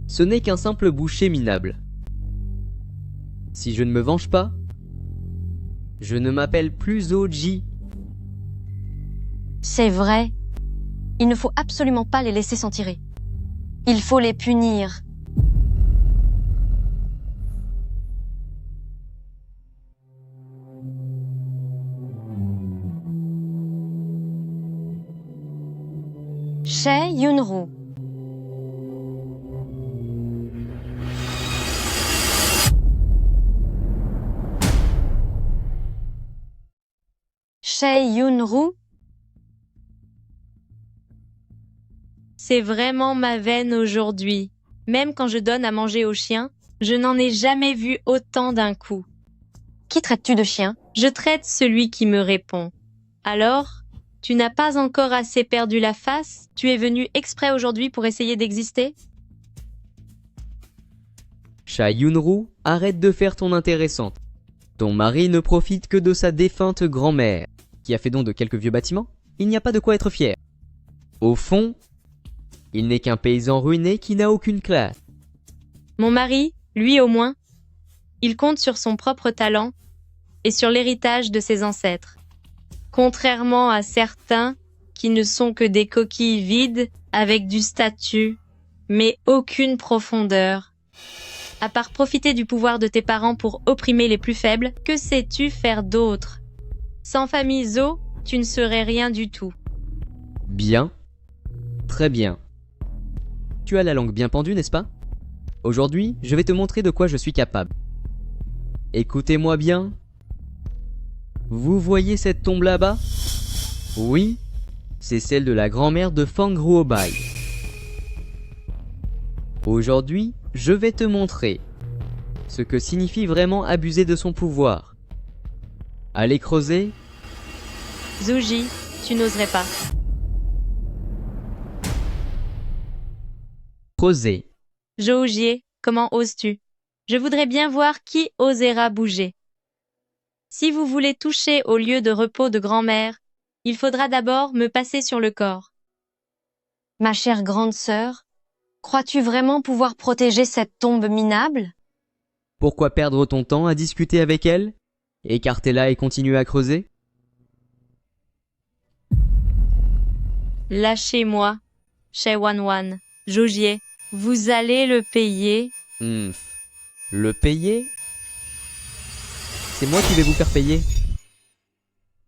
Ce n'est qu'un simple boucher minable. Si je ne me venge pas, je ne m'appelle plus Zhou Ji. C'est vrai. Il ne faut absolument pas les laisser s'en tirer. Il faut les punir. Chai Yun-ru. Chai Yun-ru. C'est vraiment ma veine aujourd'hui. Même quand je donne à manger aux chiens, je n'en ai jamais vu autant d'un coup. Qui traites-tu de chien? Je traite celui qui me répond. Alors, tu n'as pas encore assez perdu la face? Tu es venu exprès aujourd'hui pour essayer d'exister? Chai Yun-ru, arrête de faire ton intéressante. Ton mari ne profite que de sa défunte grand-mère, qui a fait don de quelques vieux bâtiments. Il n'y a pas de quoi être fier. Au fond, il n'est qu'un paysan ruiné qui n'a aucune classe. Mon mari, lui au moins, il compte sur son propre talent et sur l'héritage de ses ancêtres. Contrairement à certains qui ne sont que des coquilles vides avec du statut, mais aucune profondeur. À part profiter du pouvoir de tes parents pour opprimer les plus faibles, que sais-tu faire d'autre? Sans famille Zhou, tu ne serais rien du tout. Bien. Très bien. Tu as la langue bien pendue, n'est-ce pas? Aujourd'hui, je vais te montrer de quoi je suis capable. Écoutez-moi bien. Vous voyez cette tombe là-bas? Oui, c'est celle de la grand-mère de Fang Ruobai. Aujourd'hui, je vais te montrer ce que signifie vraiment abuser de son pouvoir. Allez creuser. Zhou Ji, tu n'oserais pas. Creuser. Zhou Jie, comment oses-tu? Je voudrais bien voir qui osera bouger. Si vous voulez toucher au lieu de repos de grand-mère, il faudra d'abord me passer sur le corps. Ma chère grande sœur, crois-tu vraiment pouvoir protéger cette tombe minable? Pourquoi perdre ton temps à discuter avec elle? Écartez-la et continuez à creuser. Lâchez-moi, Chai Wan-wan, Zhou Jie, vous allez le payer. Le payer? C'est moi qui vais vous faire payer.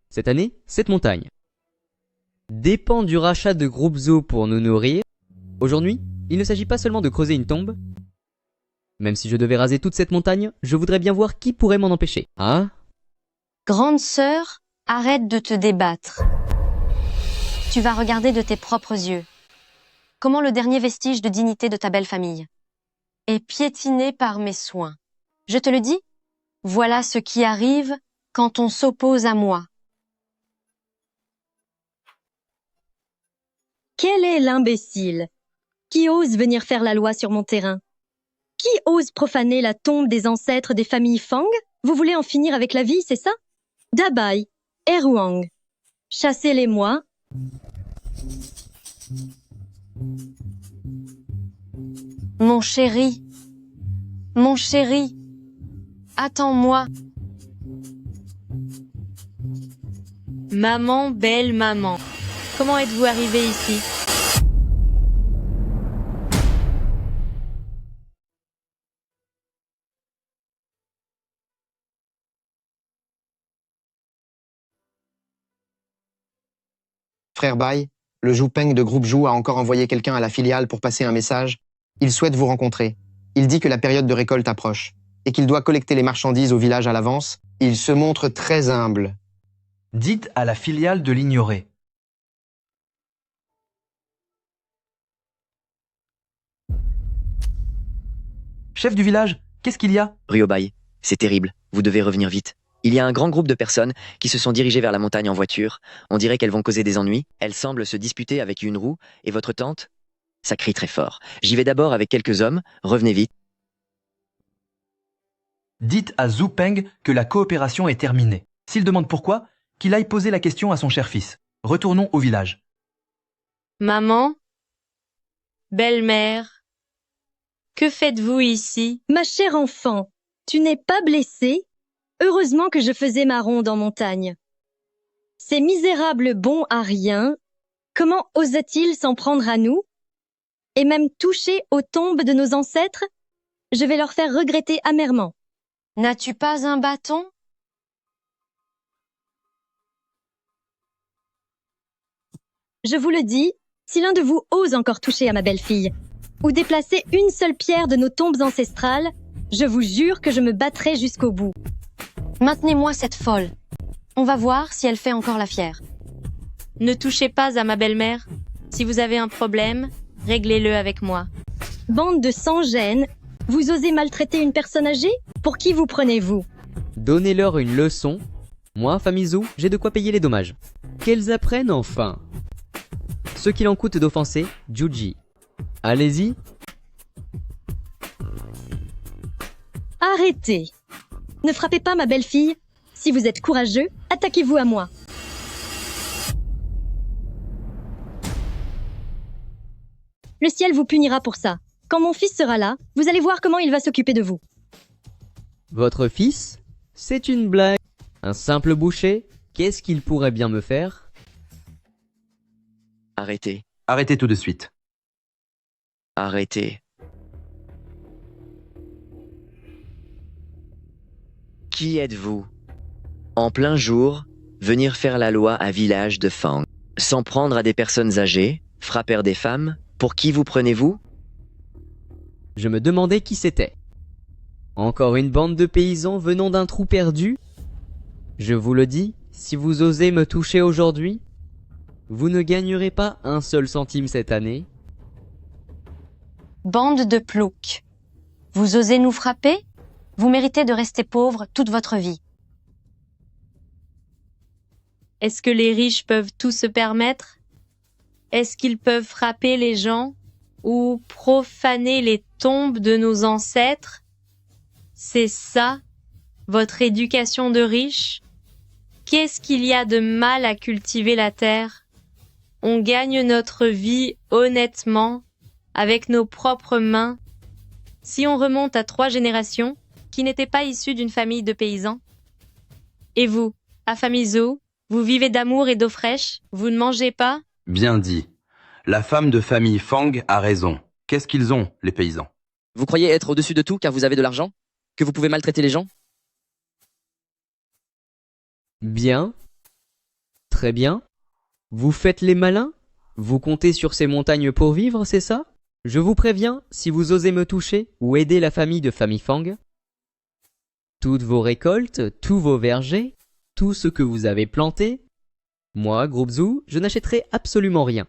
Cette année, cette montagne dépend du rachat de groupe Zhou pour nous nourrir. Aujourd'hui, il ne s'agit pas seulement de creuser une tombe. Même si je devais raser toute cette montagne, je voudrais bien voir qui pourrait m'en empêcher. Hein? Grande sœur, arrête de te débattre. Tu vas regarder de tes propres yeux comment le dernier vestige de dignité de ta belle famille est piétiné par mes soins. Je te le dis, voilà ce qui arrive quand on s'oppose à moi. Quel est l'imbécile qui ose venir faire la loi sur mon terrain? Qui ose profaner la tombe des ancêtres des familles Fang? Vous voulez en finir avec la vie, c'est ça? Dabai, Erhuang, chassez-les-moi. Mon chéri, attends-moi. Maman, belle maman, comment êtes-vous arrivée ici? Frère Bai, le Zhu Peng de groupe Zhu a encore envoyé quelqu'un à la filiale pour passer un message. Il souhaite vous rencontrer. Il dit que la période de récolte approche et qu'il doit collecter les marchandises au village à l'avance. Il se montre très humble. Dites à la filiale de l'ignorer. Chef du village, qu'est-ce qu'il y a? Ryobai, c'est terrible. Vous devez revenir vite. Il y a un grand groupe de personnes qui se sont dirigées vers la montagne en voiture. On dirait qu'elles vont causer des ennuis. Elles semblent se disputer avec une roue. Et votre tante? Ça crie très fort. J'y vais d'abord avec quelques hommes. Revenez vite. Dites à Zhu Peng que la coopération est terminée. S'il demande pourquoi, qu'il aille poser la question à son cher fils. Retournons au village. Maman, belle-mère, que faites-vous ici? Ma chère enfant, tu n'es pas blessée? Heureusement que je faisais ma ronde en montagne. Ces misérables bons à rien, comment osent-ils s'en prendre à nous? Et même toucher aux tombes de nos ancêtres? Je vais leur faire regretter amèrement. N'as-tu pas un bâton? Je vous le dis, si l'un de vous ose encore toucher à ma belle-fille, ou déplacer une seule pierre de nos tombes ancestrales, je vous jure que je me battrai jusqu'au bout. Maintenez-moi cette folle. On va voir si elle fait encore la fière. Ne touchez pas à ma belle-mère. Si vous avez un problème, réglez-le avec moi. Bande de sans-gêne, vous osez maltraiter une personne âgée? Pour qui vous prenez-vous? Donnez-leur une leçon. Moi, famille Zhu, j'ai de quoi payer les dommages. Qu'elles apprennent enfin. Ce qu'il en coûte d'offenser, Juji. Allez-y. Arrêtez. Ne frappez pas ma belle-fille. Si vous êtes courageux, attaquez-vous à moi. Le ciel vous punira pour ça. Quand mon fils sera là, vous allez voir comment il va s'occuper de vous. Votre fils? C'est une blague. Un simple boucher? Qu'est-ce qu'il pourrait bien me faire? Arrêtez. Arrêtez tout de suite. Arrêtez. Qui êtes-vous? En plein jour, venir faire la loi à village de Fang. S'en prendre à des personnes âgées, frapper des femmes. Pour qui vous prenez-vous? Je me demandais qui c'était. Encore une bande de paysans venant d'un trou perdu? Je vous le dis, si vous osez me toucher aujourd'hui, vous ne gagnerez pas un seul centime cette année. Bande de ploucs. Vous osez nous frapper? Vous méritez de rester pauvre toute votre vie. Est-ce que les riches peuvent tout se permettre? Est-ce qu'ils peuvent frapper les gens ou profaner les tombes de nos ancêtres? C'est ça, votre éducation de riche? Qu'est-ce qu'il y a de mal à cultiver la terre? On gagne notre vie honnêtement, avec nos propres mains. Si on remonte à 3 générations, qui n'étaient pas issues d'une famille de paysans. Et vous, à famille Zhu, vous vivez d'amour et d'eau fraîche, vous ne mangez pas? Bien dit. La femme de famille Fang a raison. Qu'est-ce qu'ils ont, les paysans? Vous croyez être au-dessus de tout car vous avez de l'argent? Que vous pouvez maltraiter les gens? Bien. Très bien. Vous faites les malins? Vous comptez sur ces montagnes pour vivre, c'est ça? Je vous préviens, si vous osez me toucher ou aider la famille de famille Fang, toutes vos récoltes, tous vos vergers, tout ce que vous avez planté, moi, groupe Zhu, je n'achèterai absolument rien.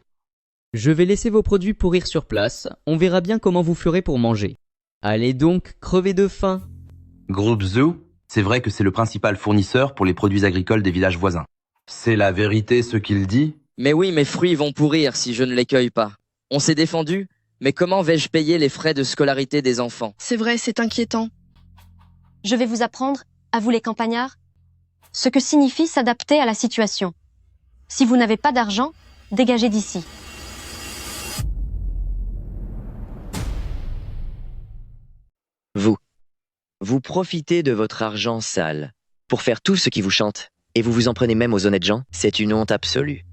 Je vais laisser vos produits pourrir sur place, on verra bien comment vous ferez pour manger. Allez donc crever de faim. Groupe Zhu, C'est vrai que c'est le principal fournisseur pour les produits agricoles des villages voisins. C'est la vérité ce qu'il dit? Mais oui, mes fruits vont pourrir si je ne les cueille pas. On s'est défendu, mais comment vais-je payer les frais de scolarité des enfants? C'est vrai, c'est inquiétant. Je vais vous apprendre, à vous les campagnards, ce que signifie s'adapter à la situation. Si vous n'avez pas d'argent, dégagez d'ici. Vous profitez de votre argent sale pour faire tout ce qui vous chante, et vous vous en prenez même aux honnêtes gens, c'est une honte absolue.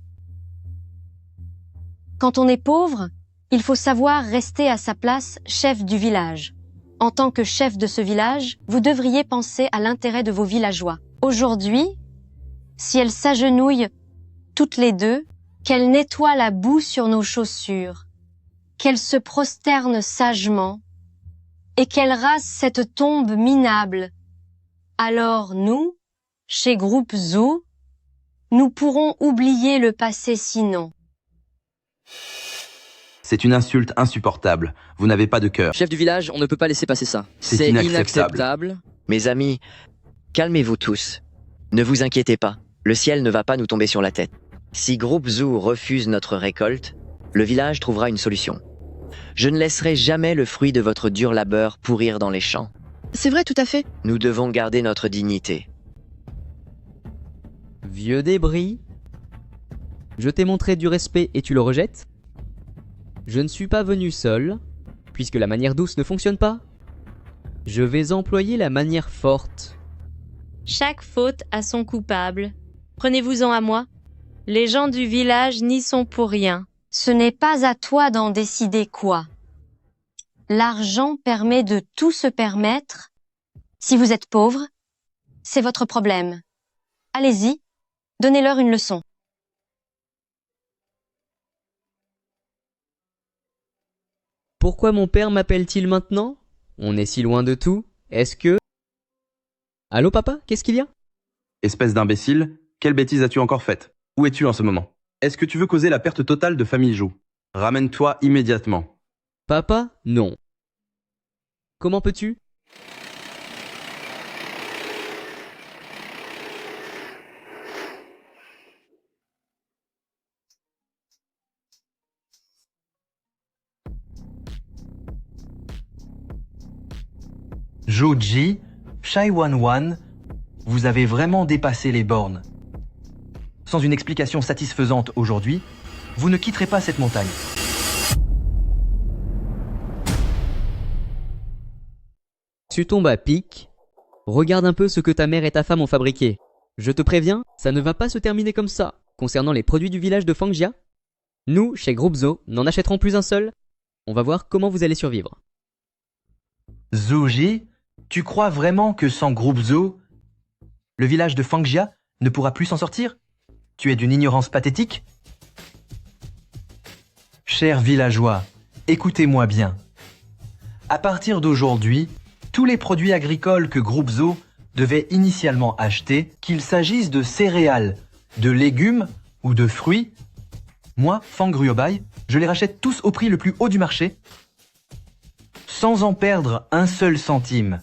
Quand on est pauvre, il faut savoir rester à sa place chef du village. En tant que chef de ce village, vous devriez penser à l'intérêt de vos villageois. Aujourd'hui, si elles s'agenouillent toutes les deux, qu'elles nettoient la boue sur nos chaussures, qu'elles se prosternent sagement, et qu'elles rasent cette tombe minable, alors nous, chez Groupe Zoo, nous pourrons oublier le passé sinon. C'est une insulte insupportable. Vous n'avez pas de cœur. Chef du village, on ne peut pas laisser passer ça. C'est inacceptable. Mes amis, calmez-vous tous. Ne vous inquiétez pas, le ciel ne va pas nous tomber sur la tête. Si Groupe Zoo refuse notre récolte, le village trouvera une solution. Je ne laisserai jamais le fruit de votre dur labeur pourrir dans les champs. C'est vrai, tout à fait. Nous devons garder notre dignité. Vieux débris. Je t'ai montré du respect et tu le rejettes? Je ne suis pas venu seul, puisque la manière douce ne fonctionne pas. Je vais employer la manière forte. Chaque faute a son coupable. Prenez-vous-en à moi. Les gens du village n'y sont pour rien. Ce n'est pas à toi d'en décider quoi. L'argent permet de tout se permettre. Si vous êtes pauvre, c'est votre problème. Allez-y, donnez-leur une leçon. Pourquoi mon père m'appelle-t-il maintenant? On est si loin de tout. Est-ce que... Allô papa, qu'est-ce qu'il y a? Espèce d'imbécile, quelle bêtise as-tu encore faite? Où es-tu en ce moment? Est-ce que tu veux causer la perte totale de famille Jou? Ramène-toi immédiatement. Papa? Non. Comment peux-tu? Zhou-Ji, Chai-Wan-Wan, vous avez vraiment dépassé les bornes. Sans une explication satisfaisante aujourd'hui, vous ne quitterez pas cette montagne. Tu tombes à pic. Regarde un peu ce que ta mère et ta femme ont fabriqué. Je te préviens, ça ne va pas se terminer comme ça. Concernant les produits du village de Fangjia, nous, chez Groupe Zoo, n'en achèterons plus un seul. On va voir comment vous allez survivre. Zhou-Ji, tu crois vraiment que sans Groupe Zoo, le village de Fangjia ne pourra plus s'en sortir? Tu es d'une ignorance pathétique? Chers villageois, écoutez-moi bien. À partir d'aujourd'hui, tous les produits agricoles que Groupe Zoo devait initialement acheter, qu'il s'agisse de céréales, de légumes ou de fruits, moi, Fang Ryobai, je les rachète tous au prix le plus haut du marché, sans en perdre un seul centime.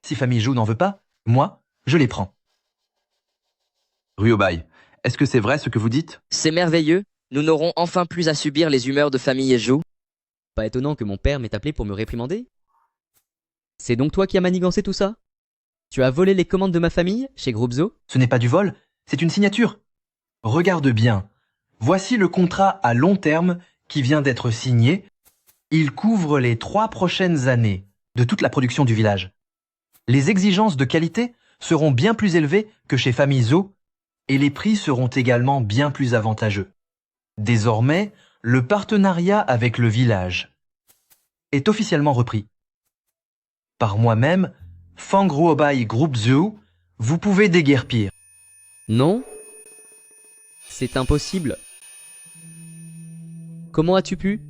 Si Famille Jou n'en veut pas, moi, je les prends. Ryobai, est-ce que c'est vrai ce que vous dites? C'est merveilleux, nous n'aurons enfin plus à subir les humeurs de famille Jou. Pas étonnant que mon père m'ait appelé pour me réprimander. C'est donc toi qui as manigancé tout ça? Tu as volé les commandes de ma famille, chez Groupe Zoo? Ce n'est pas du vol, c'est une signature. Regarde bien, voici le contrat à long terme qui vient d'être signé. Il couvre les 3 prochaines années de toute la production du village. Les exigences de qualité seront bien plus élevées que chez Famille Zoo et les prix seront également bien plus avantageux. Désormais, le partenariat avec le village est officiellement repris. Par moi-même, Fang Ryobai Group Zoo, vous pouvez déguerpir. Non, c'est impossible. Comment as-tu pu?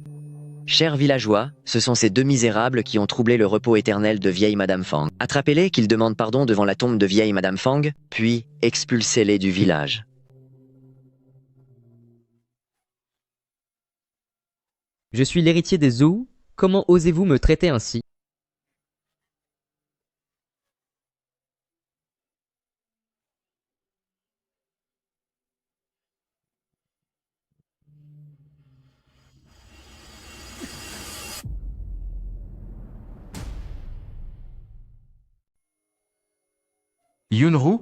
Chers villageois, ce sont ces deux misérables qui ont troublé le repos éternel de vieille Madame Fang. Attrapez-les, qu'ils demandent pardon devant la tombe de vieille Madame Fang, puis expulsez-les du village. Je suis l'héritier des Zhou, comment osez-vous me traiter ainsi? Yunru,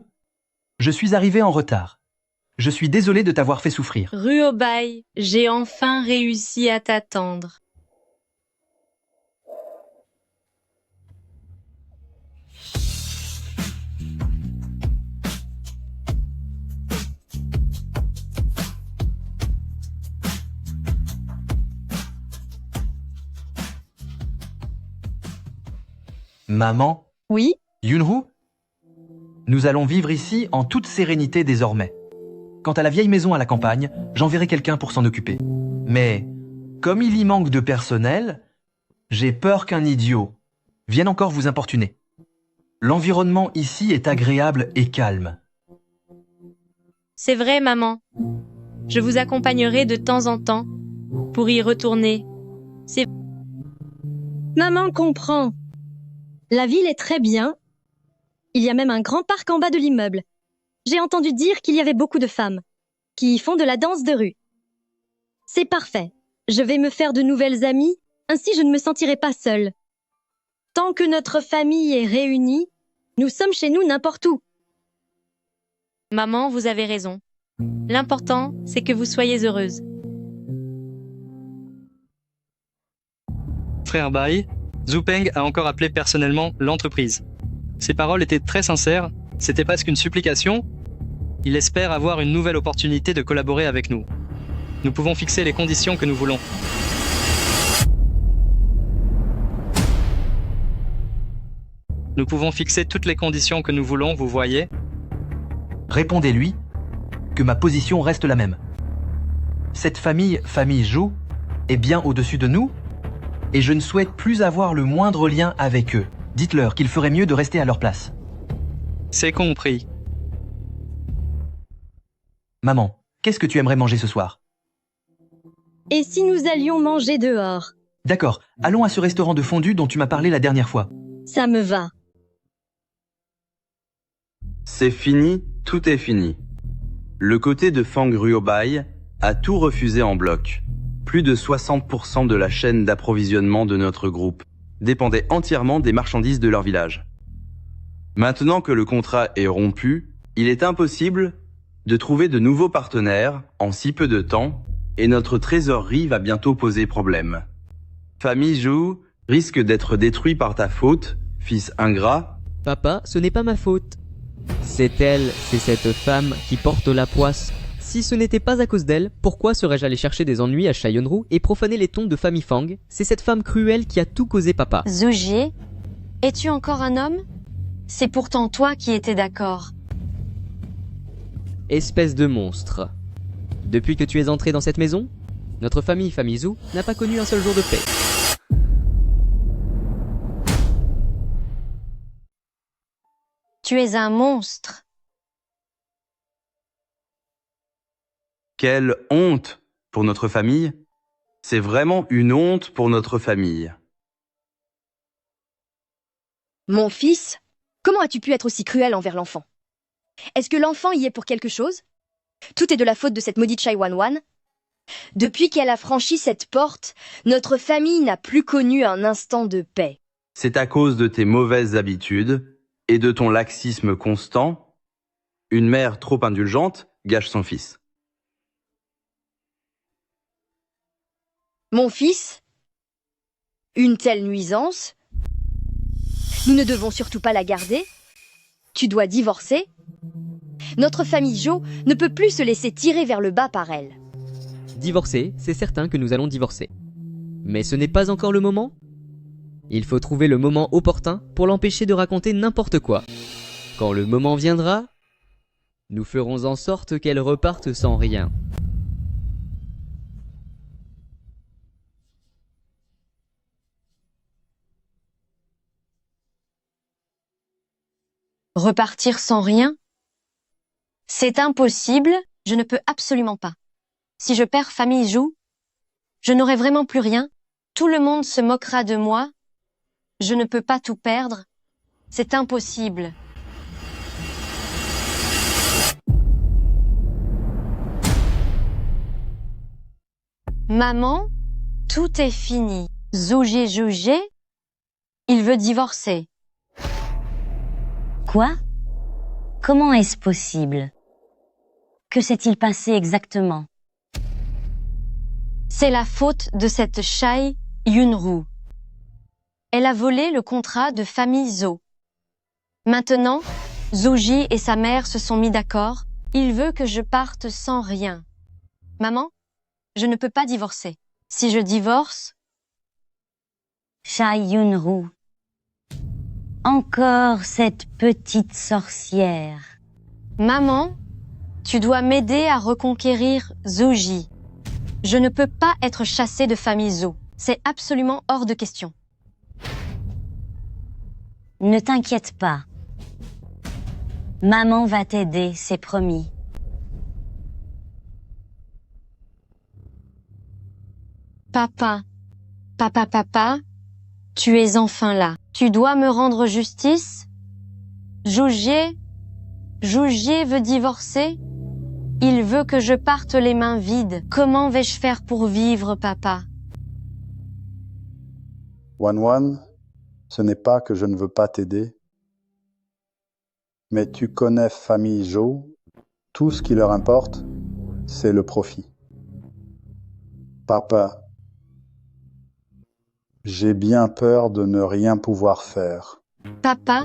je suis arrivé en retard. Je suis désolé de t'avoir fait souffrir. Ruobai, j'ai enfin réussi à t'attendre. Maman, Oui, Yunru, nous allons vivre ici en toute sérénité désormais. Quant à la vieille maison à la campagne, j'enverrai quelqu'un pour s'en occuper. Mais, comme il y manque de personnel, j'ai peur qu'un idiot vienne encore vous importuner. L'environnement ici est agréable et calme. C'est vrai, maman. Je vous accompagnerai de temps en temps pour y retourner. C'est maman comprend. La ville est très bien. Il y a même un grand parc en bas de l'immeuble. J'ai entendu dire qu'il y avait beaucoup de femmes qui font de la danse de rue. C'est parfait. Je vais me faire de nouvelles amies, ainsi je ne me sentirai pas seule. Tant que notre famille est réunie, nous sommes chez nous n'importe où. Maman, vous avez raison. L'important, c'est que vous soyez heureuse. Frère Bai, Zhu Peng a encore appelé personnellement l'entreprise. Ses paroles étaient très sincères, c'était presque une supplication. Il espère avoir une nouvelle opportunité de collaborer avec nous. Nous pouvons fixer les conditions que nous voulons. Nous pouvons fixer toutes les conditions que nous voulons, vous voyez. Répondez-lui que ma position reste la même. Cette famille Zhou, est bien au-dessus de nous, et je ne souhaite plus avoir le moindre lien avec eux. Dites-leur qu'il ferait mieux de rester à leur place. C'est compris. Maman, qu'est-ce que tu aimerais manger ce soir? Et si nous allions manger dehors? D'accord, allons à ce restaurant de fondue dont tu m'as parlé la dernière fois. Ça me va. C'est fini, tout est fini. Le côté de Fang Ruobai a tout refusé en bloc. Plus de 60% de la chaîne d'approvisionnement de notre groupe dépendait entièrement des marchandises de leur village. Maintenant que le contrat est rompu, il est impossible de trouver de nouveaux partenaires en si peu de temps et notre trésorerie va bientôt poser problème. Famille Zhou risque d'être détruit par ta faute, fils ingrat. Papa, ce n'est pas ma faute. C'est elle, c'est cette femme qui porte la poisse. Si ce n'était pas à cause d'elle, pourquoi serais-je allé chercher des ennuis à Chaiyunru et profaner les tombes de famille Fang? C'est cette femme cruelle qui a tout causé, papa. Zhu, es-tu encore un homme? C'est pourtant toi qui étais d'accord. Espèce de monstre. Depuis que tu es entré dans cette maison, notre famille Zhu, n'a pas connu un seul jour de paix. Tu es un monstre. Quelle honte pour notre famille. C'est vraiment une honte pour notre famille. Mon fils, comment as-tu pu être aussi cruel envers l'enfant? Est-ce que l'enfant y est pour quelque chose? Tout est de la faute de cette maudite Chai Wan. Depuis qu'elle a franchi cette porte, notre famille n'a plus connu un instant de paix. C'est à cause de tes mauvaises habitudes et de ton laxisme constant. Une mère trop indulgente gâche son fils. Mon fils, une telle nuisance, nous ne devons surtout pas la garder. Tu dois divorcer. Notre famille Jo ne peut plus se laisser tirer vers le bas par elle. Divorcer, c'est certain que nous allons divorcer. Mais ce n'est pas encore le moment. Il faut trouver le moment opportun pour l'empêcher de raconter n'importe quoi. Quand le moment viendra, nous ferons en sorte qu'elle reparte sans rien. Repartir sans rien? C'est impossible, je ne peux absolument pas. Si je perds famille Zhou, je n'aurai vraiment plus rien. Tout le monde se moquera de moi. Je ne peux pas tout perdre. C'est impossible. Maman, tout est fini. Zhu, il veut divorcer. Quoi? Comment est-ce possible? Que s'est-il passé exactement? C'est la faute de cette Chai Yunru. Elle a volé le contrat de famille Zo. Maintenant, Zoji et sa mère se sont mis d'accord. Il veut que je parte sans rien. Maman, je ne peux pas divorcer. Si je divorce, Chai Yunru. Encore cette petite sorcière. maman, tu dois m'aider à reconquérir Zoji. Je ne peux pas être chassée de famille Zo. C'est absolument hors de question. Ne t'inquiète pas. Maman va t'aider, c'est promis. Papa, papa, tu es enfin là. Tu dois me rendre justice? Joujier veut divorcer? Il veut que je parte les mains vides. Comment vais-je faire pour vivre, papa? Wan, ce n'est pas que je ne veux pas t'aider, mais tu connais famille Jo, tout ce qui leur importe, c'est le profit. Papa, j'ai bien peur de ne rien pouvoir faire. Papa,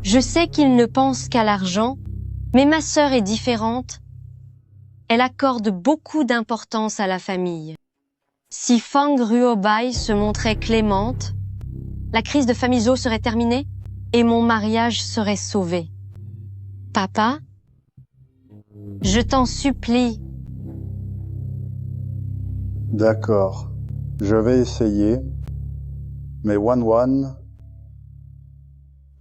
je sais qu'il ne pense qu'à l'argent, mais ma sœur est différente. Elle accorde beaucoup d'importance à la famille. Si Fang Ruobai se montrait clémente, la crise de famille Zo serait terminée et mon mariage serait sauvé. Papa, je t'en supplie. D'accord, je vais essayer, mais Wan,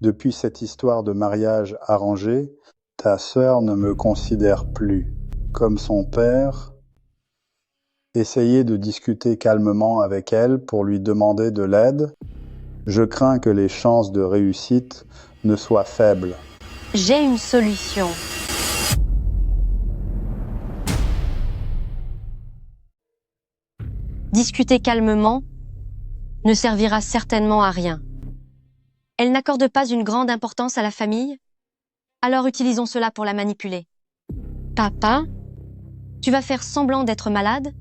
depuis cette histoire de mariage arrangé, ta sœur ne me considère plus comme son père. Essayez de discuter calmement avec elle pour lui demander de l'aide. Je crains que les chances de réussite ne soient faibles. J'ai une solution. Discuter calmement ne servira certainement à rien. Elle n'accorde pas une grande importance à la famille, alors utilisons cela pour la manipuler. Papa, tu vas faire semblant d'être malade,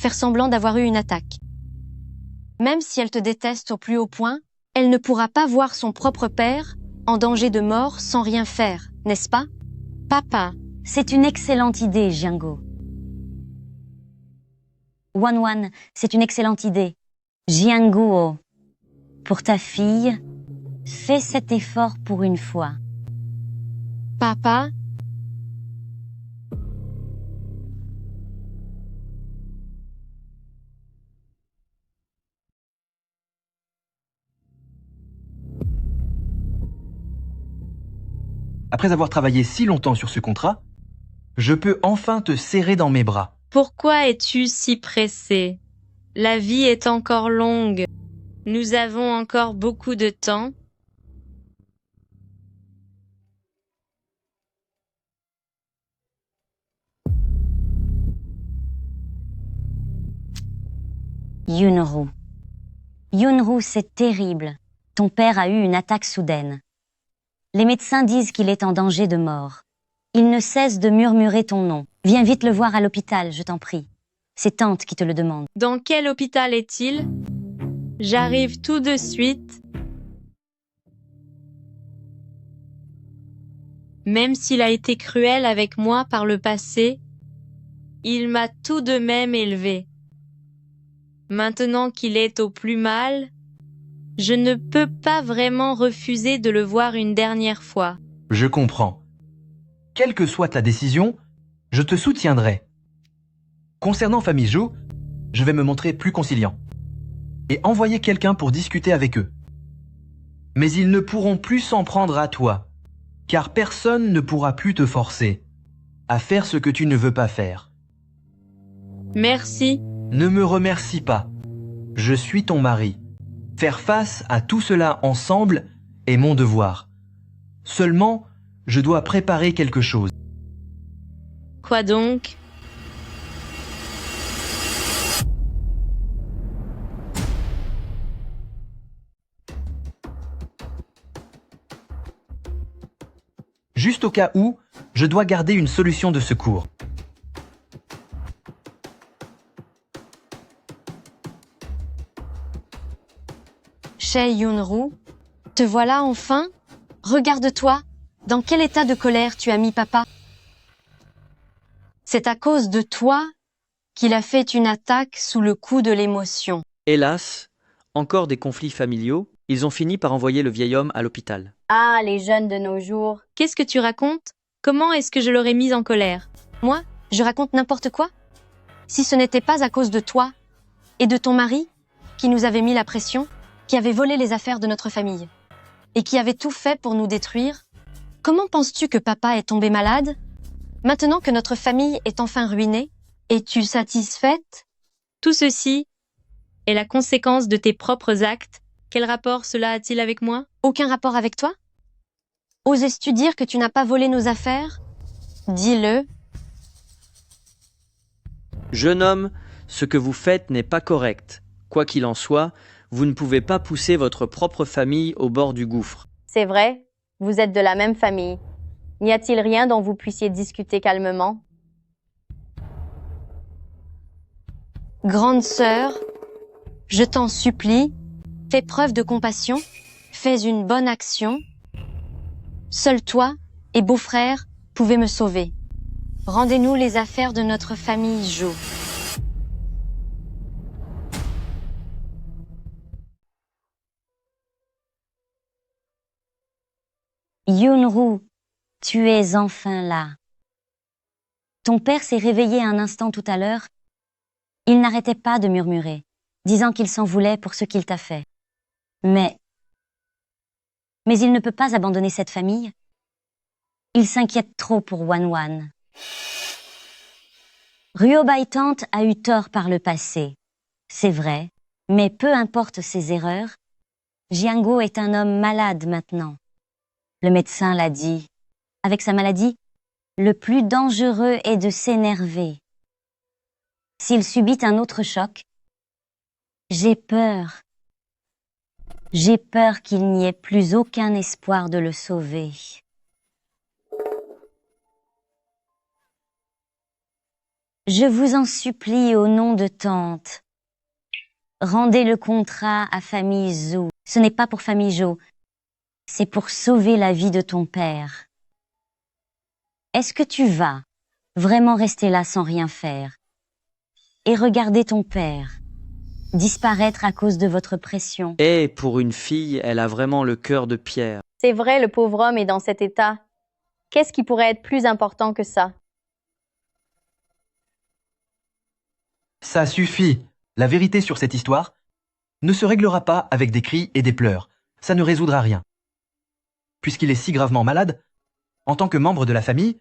faire semblant d'avoir eu une attaque. Même si elle te déteste au plus haut point, elle ne pourra pas voir son propre père en danger de mort sans rien faire, n'est-ce pas? Papa, C'est une excellente idée, Jiango. Wan, c'est une excellente idée. Jianguo, pour ta fille, fais cet effort pour une fois. Papa, Après avoir travaillé si longtemps sur ce contrat, je peux enfin te serrer dans mes bras. Pourquoi es-tu si pressé? La vie est encore longue. Nous avons encore beaucoup de temps. Yunru. Yunru, c'est terrible. Ton père a eu une attaque soudaine. Les médecins disent qu'il est en danger de mort. Il ne cesse de murmurer ton nom. Viens vite le voir à l'hôpital, je t'en prie. C'est Tante qui te le demande. Dans quel hôpital est-il? J'arrive tout de suite. Même s'il a été cruel avec moi par le passé, il m'a tout de même élevé. Maintenant qu'il est au plus mal, je ne peux pas vraiment refuser de le voir une dernière fois. Je comprends. Quelle que soit ta décision, je te soutiendrai. Concernant Famille Jo, je vais me montrer plus conciliant et envoyer quelqu'un pour discuter avec eux. Mais ils ne pourront plus s'en prendre à toi, car personne ne pourra plus te forcer à faire ce que tu ne veux pas faire. Merci. Ne me remercie pas. Je suis ton mari. Faire face à tout cela ensemble est mon devoir. Seulement, je dois préparer quelque chose. Quoi donc? juste au cas où je dois garder une solution de secours. Chae Yunru, te voilà enfin? Regarde-toi, dans quel état de colère tu as mis papa? C'est à cause de toi qu'il a fait une attaque sous le coup de l'émotion. Hélas, encore des conflits familiaux, ils ont fini par envoyer le vieil homme à l'hôpital. Ah, les jeunes de nos jours. Qu'est-ce que tu racontes? Comment est-ce que je l'aurais mise en colère? Moi, je raconte n'importe quoi? Si ce n'était pas à cause de toi et de ton mari qui nous avait mis la pression, qui avait volé les affaires de notre famille et qui avait tout fait pour nous détruire, comment penses-tu que papa est tombé malade? Maintenant que notre famille est enfin ruinée, es-tu satisfaite? Tout ceci est la conséquence de tes propres actes. Quel rapport cela a-t-il avec moi? Aucun rapport avec toi? Oses-tu dire que tu n'as pas volé nos affaires? Dis-le. Jeune homme, ce que vous faites n'est pas correct. Quoi qu'il en soit, vous ne pouvez pas pousser votre propre famille au bord du gouffre. C'est vrai, vous êtes de la même famille. N'y a-t-il rien dont vous puissiez discuter calmement? Grande sœur, je t'en supplie, fais preuve de compassion, fais une bonne action. Seul toi et beau-frère pouvez me sauver. Rendez-nous les affaires de notre famille Zhou. Yunru, tu es enfin là. Ton père s'est réveillé un instant tout à l'heure. Il n'arrêtait pas de murmurer, disant qu'il s'en voulait pour ce qu'il t'a fait. Mais il ne peut pas abandonner cette famille. Il s'inquiète trop pour Wanwan. Ruobaitant a eu tort par le passé. C'est vrai, mais peu importe ses erreurs, Jiango est un homme malade maintenant. Le médecin l'a dit. Avec sa maladie, le plus dangereux est de s'énerver. S'il subit un autre choc, j'ai peur. J'ai peur qu'il n'y ait plus aucun espoir de le sauver. Je vous en supplie au nom de Tante. Rendez le contrat à famille Zhou. Ce n'est pas pour famille Zhou. C'est pour sauver la vie de ton père. Est-ce que tu vas vraiment rester là sans rien faire et regarder ton père disparaître à cause de votre pression? Et pour une fille, elle a vraiment le cœur de pierre. C'est vrai, le pauvre homme est dans cet état. Qu'est-ce qui pourrait être plus important que ça? Ça suffit. La vérité sur cette histoire ne se réglera pas avec des cris et des pleurs. Ça ne résoudra rien. Puisqu'il est si gravement malade, en tant que membre de la famille,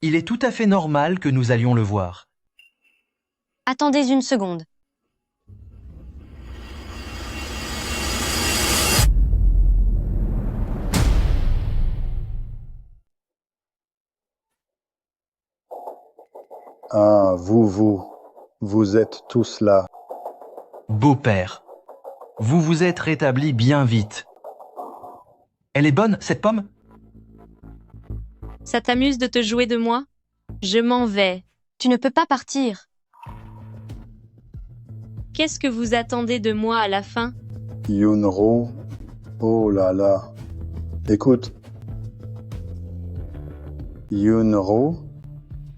il est tout à fait normal que nous allions le voir. Attendez une seconde. Ah, vous êtes tous là. Beau-père, vous vous êtes rétabli bien vite. Elle est bonne, cette pomme? Ça t'amuse de te jouer de moi? Je m'en vais. Tu ne peux pas partir. Qu'est-ce que vous attendez de moi à la fin? Yunru, oh là là. Écoute. Yunru,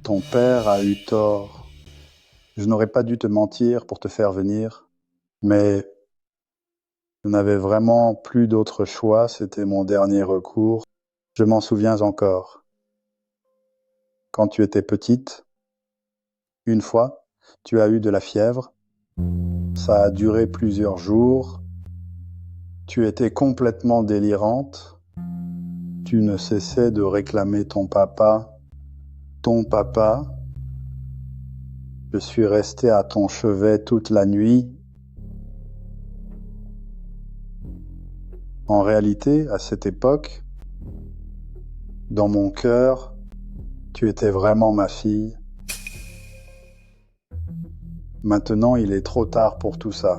ton père a eu tort. Je n'aurais pas dû te mentir pour te faire venir, mais je n'avais vraiment plus d'autre choix, c'était mon dernier recours. Je m'en souviens encore. Quand tu étais petite, une fois, tu as eu de la fièvre. Ça a duré plusieurs jours. Tu étais complètement délirante. Tu ne cessais de réclamer ton papa. Ton papa. Je suis resté à ton chevet toute la nuit. En réalité, à cette époque, dans mon cœur, tu étais vraiment ma fille. Maintenant, il est trop tard pour tout ça.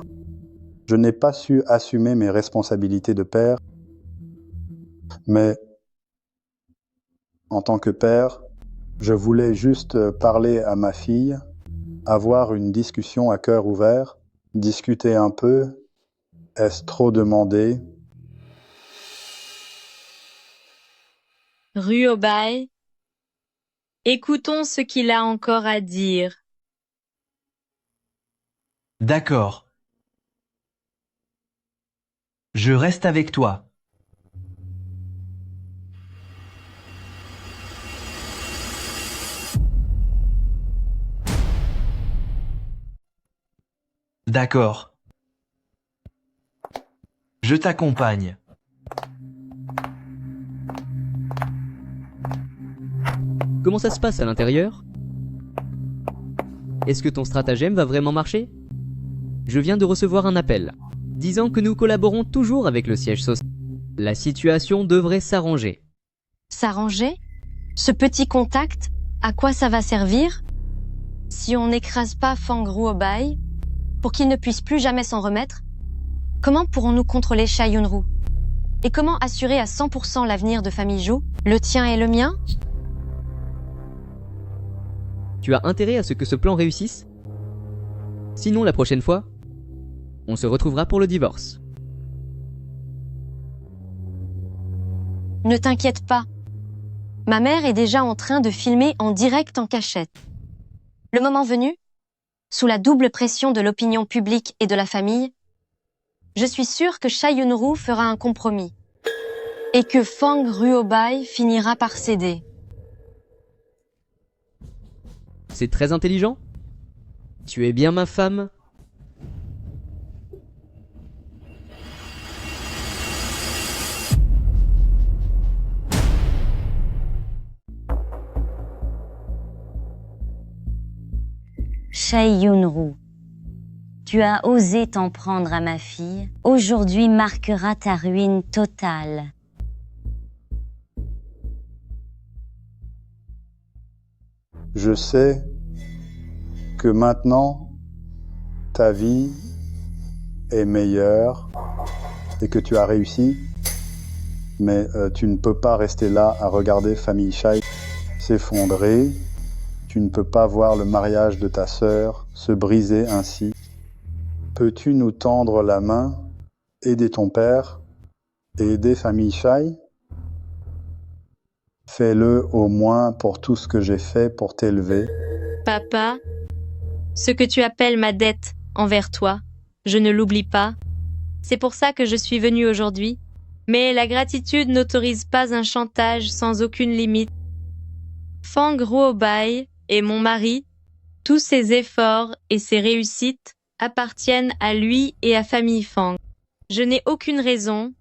Je n'ai pas su assumer mes responsabilités de père, mais En tant que père, je voulais juste parler à ma fille, avoir une discussion à cœur ouvert, discuter un peu. Est-ce trop demandé? Ruobai, écoutons ce qu'il a encore à dire. D'accord. Je reste avec toi. D'accord. Je t'accompagne. Comment ça se passe à l'intérieur? Est-ce que ton stratagème va vraiment marcher? Je viens de recevoir un appel, disant que nous collaborons toujours avec le siège social. La situation devrait s'arranger. S'arranger? Ce petit contact, à quoi ça va servir? Si on n'écrase pas Fang Ruobai, pour qu'il ne puisse plus jamais s'en remettre, comment pourrons-nous contrôler Sha Yunru? Et comment assurer à 100% l'avenir de famille Zhou, le tien et le mien? Tu as intérêt à ce que ce plan réussisse? Sinon, la prochaine fois, on se retrouvera pour le divorce. Ne t'inquiète pas. Ma mère est déjà en train de filmer en direct en cachette. Le moment venu, sous la double pression de l'opinion publique et de la famille, je suis sûre que Sha Yunru fera un compromis et que Fang Ruobai finira par céder. C'est très intelligent. Tu es bien ma femme. Sha Yunru, tu as osé t'en prendre à ma fille. Aujourd'hui marquera ta ruine totale. Je sais que maintenant, ta vie est meilleure et que tu as réussi, mais tu ne peux pas rester là à regarder famille Shai s'effondrer. Tu ne peux pas voir le mariage de ta sœur se briser ainsi. Peux-tu nous tendre la main, aider ton père et aider famille Shai? Fais-le au moins pour tout ce que j'ai fait pour t'élever. Papa, ce que tu appelles ma dette envers toi, je ne l'oublie pas. C'est pour ça que je suis venue aujourd'hui. Mais la gratitude n'autorise pas un chantage sans aucune limite. Fang Ruobai est mon mari. Tous ses efforts et ses réussites appartiennent à lui et à famille Fang. Je n'ai aucune raison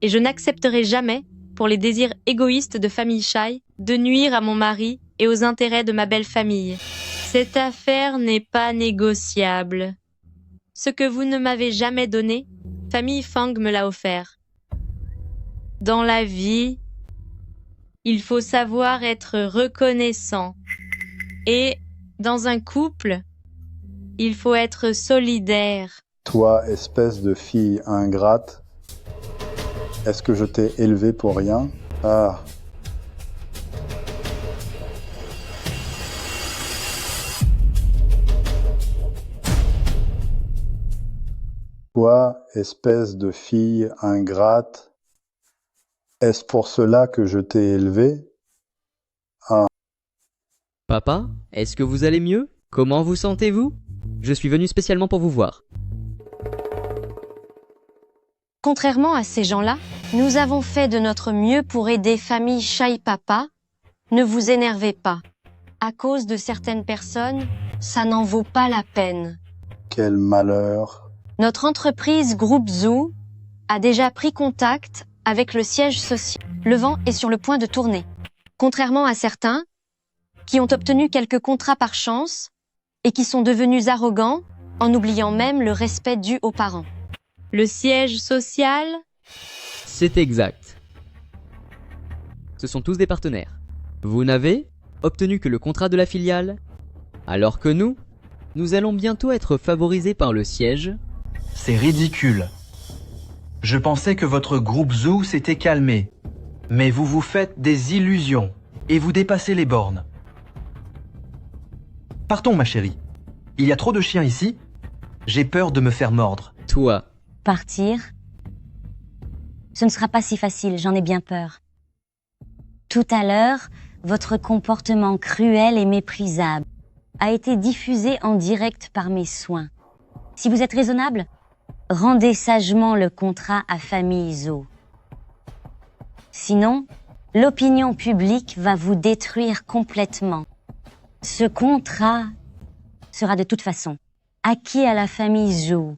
et je n'accepterai jamais, pour les désirs égoïstes de famille Shai, de nuire à mon mari et aux intérêts de ma belle famille. Cette affaire n'est pas négociable. Ce que vous ne m'avez jamais donné, famille Fang me l'a offert. Dans la vie, il faut savoir être reconnaissant. Et dans un couple, il faut être solidaire. Toi, espèce de fille ingrate, est-ce que je t'ai élevé pour rien? Ah. Toi, espèce de fille ingrate, est-ce pour cela que je t'ai élevé? Ah. Papa, est-ce que vous allez mieux? Comment vous sentez-vous? Je suis venu spécialement pour vous voir. Contrairement à ces gens-là, nous avons fait de notre mieux pour aider famille Shai Papa. Ne vous énervez pas. À cause de certaines personnes, ça n'en vaut pas la peine. Quel malheur. Notre entreprise Groupe Zhou a déjà pris contact avec le siège social. Le vent est sur le point de tourner. Contrairement à certains, qui ont obtenu quelques contrats par chance et qui sont devenus arrogants en oubliant même le respect dû aux parents. Le siège social? C'est exact. Ce sont tous des partenaires. Vous n'avez obtenu que le contrat de la filiale, alors que nous allons bientôt être favorisés par le siège. C'est ridicule. Je pensais que votre groupe Zhou s'était calmé. Mais vous vous faites des illusions et vous dépassez les bornes. Partons, ma chérie. Il y a trop de chiens ici. J'ai peur de me faire mordre. Toi. Partir? Ce ne sera pas si facile, j'en ai bien peur. Tout à l'heure, votre comportement cruel et méprisable a été diffusé en direct par mes soins. Si vous êtes raisonnable, rendez sagement le contrat à Famille Zo. Sinon, l'opinion publique va vous détruire complètement. Ce contrat sera de toute façon acquis à la famille Zhou.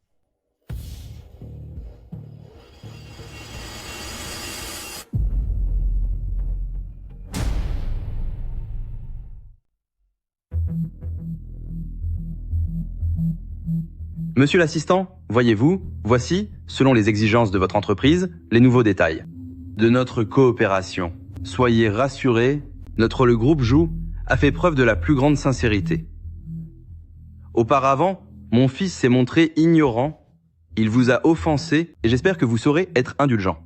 Monsieur l'assistant, voyez-vous, voici, selon les exigences de votre entreprise, les nouveaux détails de notre coopération. Soyez rassurés, le groupe Zhou a fait preuve de la plus grande sincérité. Auparavant, mon fils s'est montré ignorant, il vous a offensé et j'espère que vous saurez être indulgent.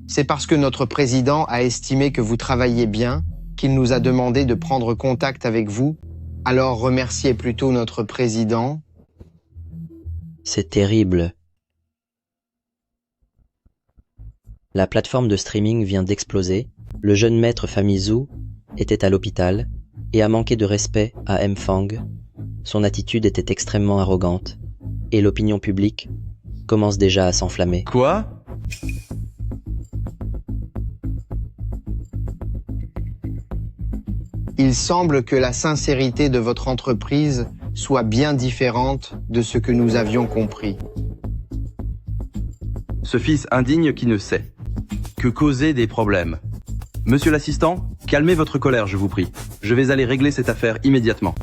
C'est parce que notre président a estimé que vous travailliez bien qu'il nous a demandé de prendre contact avec vous. Alors remerciez plutôt notre président. C'est terrible. La plateforme de streaming vient d'exploser. Le jeune maître Famille Zhou était à l'hôpital et a manqué de respect à M-Fang. Son attitude était extrêmement arrogante et l'opinion publique commence déjà à s'enflammer. Quoi ? Il semble que la sincérité de votre entreprise soit bien différente de ce que nous avions compris. Ce fils indigne qui ne sait que causer des problèmes. Monsieur l'assistant, calmez votre colère, je vous prie. Je vais aller régler cette affaire immédiatement.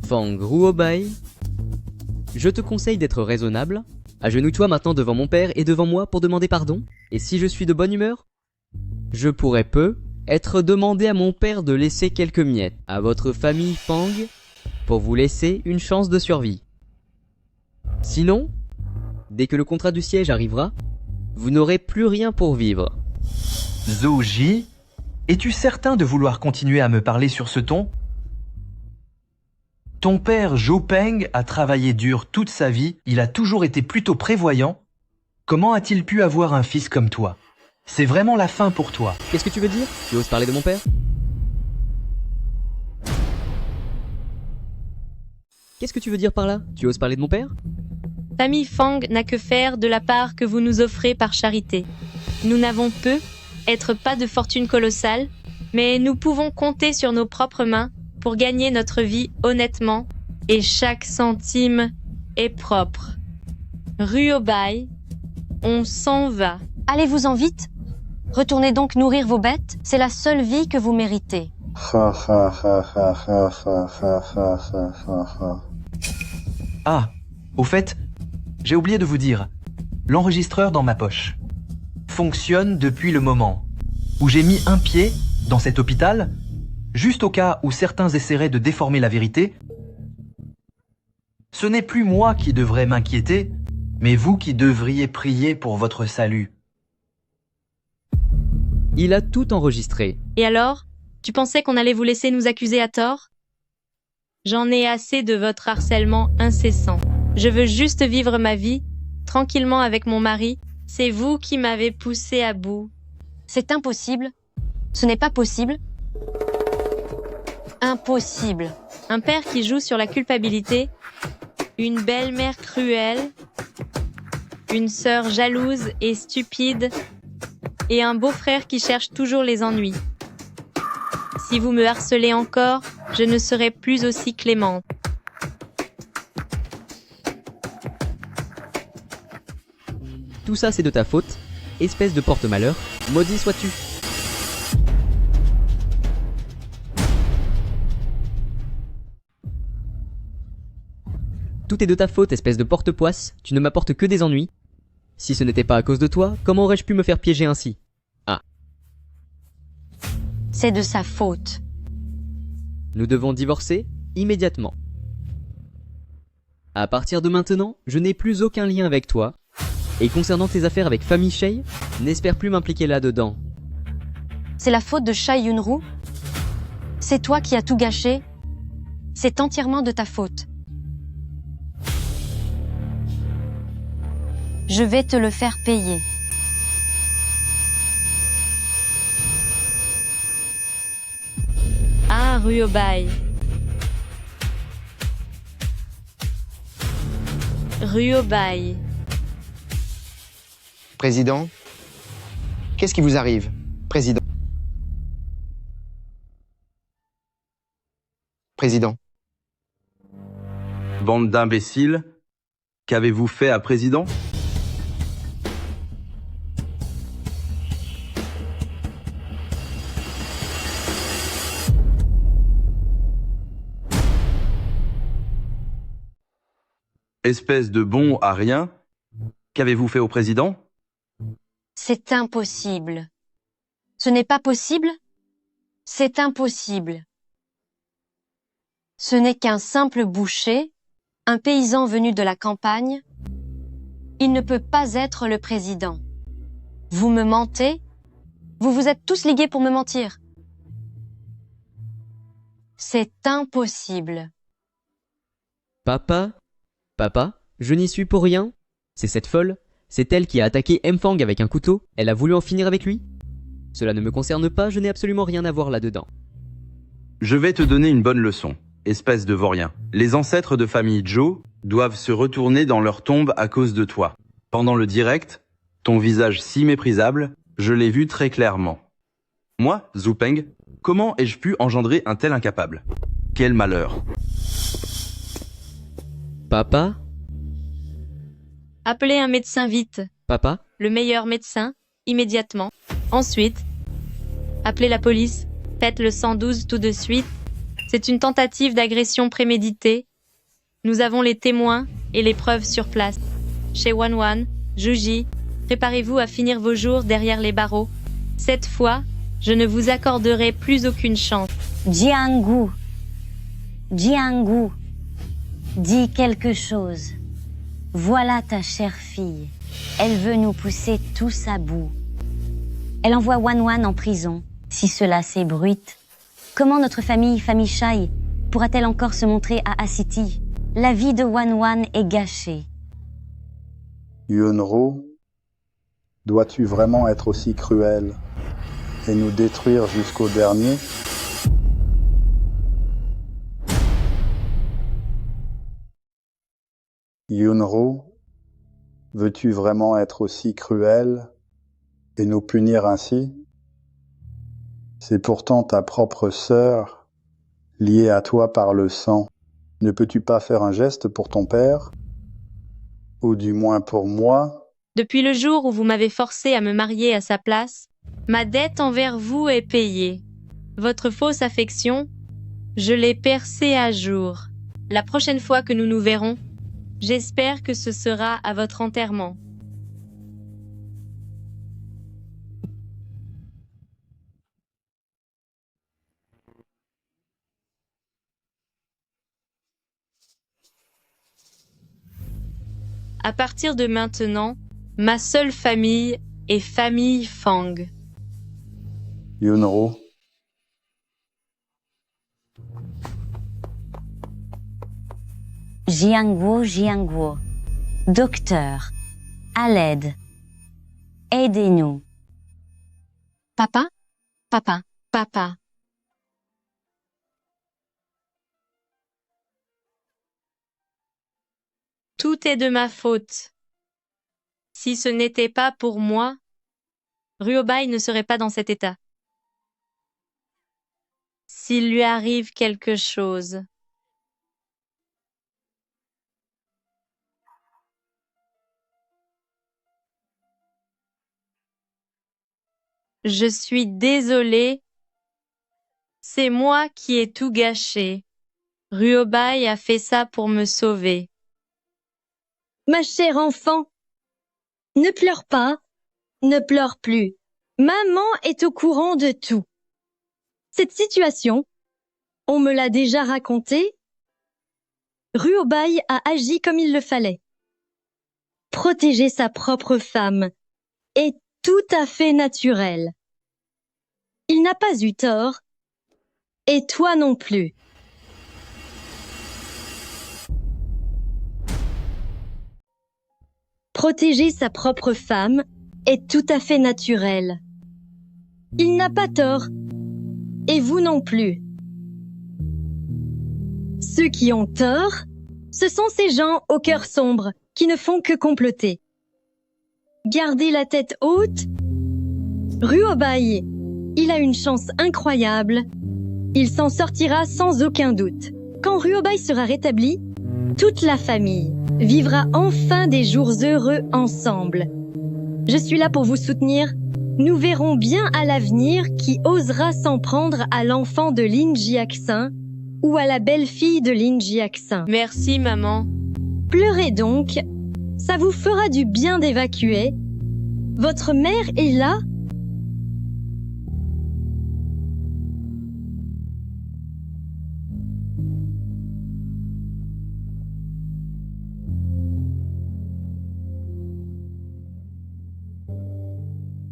Fang Ruobai, je te conseille d'être raisonnable. Agenouille-toi maintenant devant mon père et devant moi pour demander pardon. Et si je suis de bonne humeur, je pourrais être demandé à mon père de laisser quelques miettes à votre famille Fang pour vous laisser une chance de survie. Sinon, dès que le contrat du siège arrivera, vous n'aurez plus rien pour vivre. Zhou-Ji, es-tu certain de vouloir continuer à me parler sur ce ton ? Ton père Zhou Peng a travaillé dur toute sa vie, il a toujours été plutôt prévoyant. Comment a-t-il pu avoir un fils comme toi ? C'est vraiment la fin pour toi. Qu'est-ce que tu veux dire ? Tu oses parler de mon père ? Qu'est-ce que tu veux dire par là ? Tu oses parler de mon père ? Famille Fang n'a que faire de la part que vous nous offrez par charité. Nous n'avons être pas de fortune colossale, mais nous pouvons compter sur nos propres mains pour gagner notre vie honnêtement, et chaque centime est propre. Ruobai, on s'en va. Allez-vous-en vite. Retournez donc nourrir vos bêtes, c'est la seule vie que vous méritez. Ah, au fait, j'ai oublié de vous dire, l'enregistreur dans ma poche fonctionne depuis le moment où j'ai mis un pied dans cet hôpital, juste au cas où certains essaieraient de déformer la vérité. Ce n'est plus moi qui devrais m'inquiéter, mais vous qui devriez prier pour votre salut. Il a tout enregistré. Et alors, tu pensais qu'on allait vous laisser nous accuser à tort ? J'en ai assez de votre harcèlement incessant. Je veux juste vivre ma vie, tranquillement avec mon mari. C'est vous qui m'avez poussé à bout. C'est impossible. Ce n'est pas possible. Impossible. Un père qui joue sur la culpabilité, une belle-mère cruelle, une sœur jalouse et stupide, et un beau-frère qui cherche toujours les ennuis. Si vous me harcelez encore, je ne serai plus aussi clémente. Tout ça c'est de ta faute, espèce de porte-malheur, maudit sois-tu. Tout est de ta faute, espèce de porte-poisse, tu ne m'apportes que des ennuis. Si ce n'était pas à cause de toi, comment aurais-je pu me faire piéger ainsi ? Ah. C'est de sa faute. Nous devons divorcer immédiatement. À partir de maintenant, je n'ai plus aucun lien avec toi. Et concernant tes affaires avec Famille Shay, n'espère plus m'impliquer là-dedans. C'est la faute de Shai Yunru? C'est toi qui as tout gâché? C'est entièrement de ta faute. Je vais te le faire payer. Ah, Ryobai. Ryobai. Président, qu'est-ce qui vous arrive, Président? Président. Bande d'imbéciles, qu'avez-vous fait à Président? Espèce de bon à rien, qu'avez-vous fait au Président? C'est impossible. Ce n'est pas possible? C'est impossible. Ce n'est qu'un simple boucher, un paysan venu de la campagne. Il ne peut pas être le président. Vous me mentez? Vous vous êtes tous ligués pour me mentir. C'est impossible. Papa? Papa? Je n'y suis pour rien. C'est cette folle. C'est elle qui a attaqué Mfang avec un couteau. Elle a voulu en finir avec lui. Cela ne me concerne pas, je n'ai absolument rien à voir là-dedans. Je vais te donner une bonne leçon, espèce de vaurien. Les ancêtres de famille Zhou doivent se retourner dans leur tombe à cause de toi. Pendant le direct, ton visage si méprisable, je l'ai vu très clairement. Moi, Zhu Peng, comment ai-je pu engendrer un tel incapable? Quel malheur! Papa? Appelez un médecin vite. Papa? Le meilleur médecin, immédiatement. Ensuite, appelez la police. Faites le 112 tout de suite. C'est une tentative d'agression préméditée. Nous avons les témoins et les preuves sur place. Chez Wanwan, Juji, préparez-vous à finir vos jours derrière les barreaux. Cette fois, je ne vous accorderai plus aucune chance. Jiangu. Jiangu. Dis quelque chose. Voilà ta chère fille. Elle veut nous pousser tous à bout. Elle envoie Wanwan en prison. Si cela s'ébruite, comment notre famille Shai, pourra-t-elle encore se montrer à Asiti? La vie de Wanwan est gâchée. Yunru, dois-tu vraiment être aussi cruel et nous détruire jusqu'au dernier? Yunru, veux-tu vraiment être aussi cruel et nous punir ainsi? C'est pourtant ta propre sœur, liée à toi par le sang. Ne peux-tu pas faire un geste pour ton père? Ou du moins pour moi? Depuis le jour où vous m'avez forcé à me marier à sa place, ma dette envers vous est payée. Votre fausse affection, je l'ai percée à jour. La prochaine fois que nous nous verrons, j'espère que ce sera à votre enterrement. À partir de maintenant, ma seule famille est famille Fang. Yunru, Jianguo. Docteur. À l'aide. Aidez-nous. Papa? Papa? Papa. Tout est de ma faute. Si ce n'était pas pour moi, Ryobai ne serait pas dans cet état. S'il lui arrive quelque chose, je suis désolée. C'est moi qui ai tout gâché. Ryobai a fait ça pour me sauver. Ma chère enfant, ne pleure pas, ne pleure plus. Maman est au courant de tout. Cette situation, on me l'a déjà racontée. Ruobai a agi comme il le fallait. Protéger sa propre femme est tout à fait naturel. Il n'a pas eu tort, et toi non plus. Protéger sa propre femme est tout à fait naturel. Il n'a pas tort, et vous non plus. Ceux qui ont tort, ce sont ces gens au cœur sombre qui ne font que comploter. Gardez la tête haute. Ruobai, il a une chance incroyable. Il s'en sortira sans aucun doute. Quand Ruobai sera rétabli, toute la famille vivra enfin des jours heureux ensemble. Je suis là pour vous soutenir. Nous verrons bien à l'avenir qui osera s'en prendre à l'enfant de Lin Jiaxin ou à la belle-fille de Lin Jiaxin. Merci, maman. Pleurez donc. Ça vous fera du bien d'évacuer. Votre mère est là?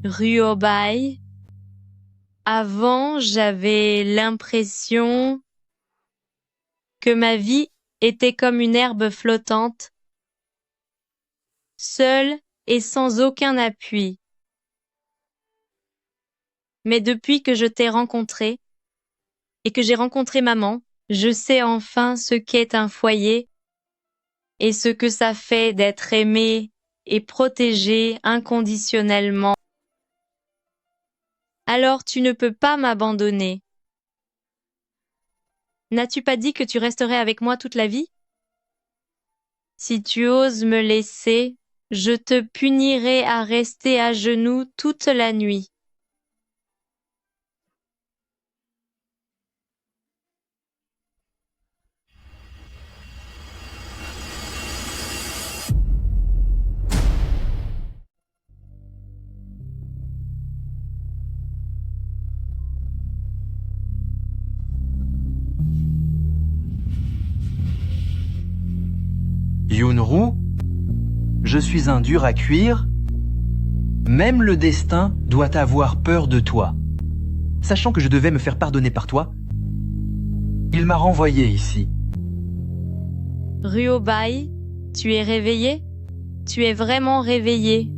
Ruobai. Avant, j'avais l'impression que ma vie était comme une herbe flottante, seule et sans aucun appui. Mais depuis que je t'ai rencontré et que j'ai rencontré maman, je sais enfin ce qu'est un foyer et ce que ça fait d'être aimé et protégé inconditionnellement. Alors tu ne peux pas m'abandonner. N'as-tu pas dit que tu resterais avec moi toute la vie? Si tu oses me laisser, je te punirai à rester à genoux toute la nuit. Yunru, je suis un dur à cuire. Même le destin doit avoir peur de toi. Sachant que je devais me faire pardonner par toi, il m'a renvoyé ici. Ruobai, tu es réveillé? Tu es vraiment réveillé.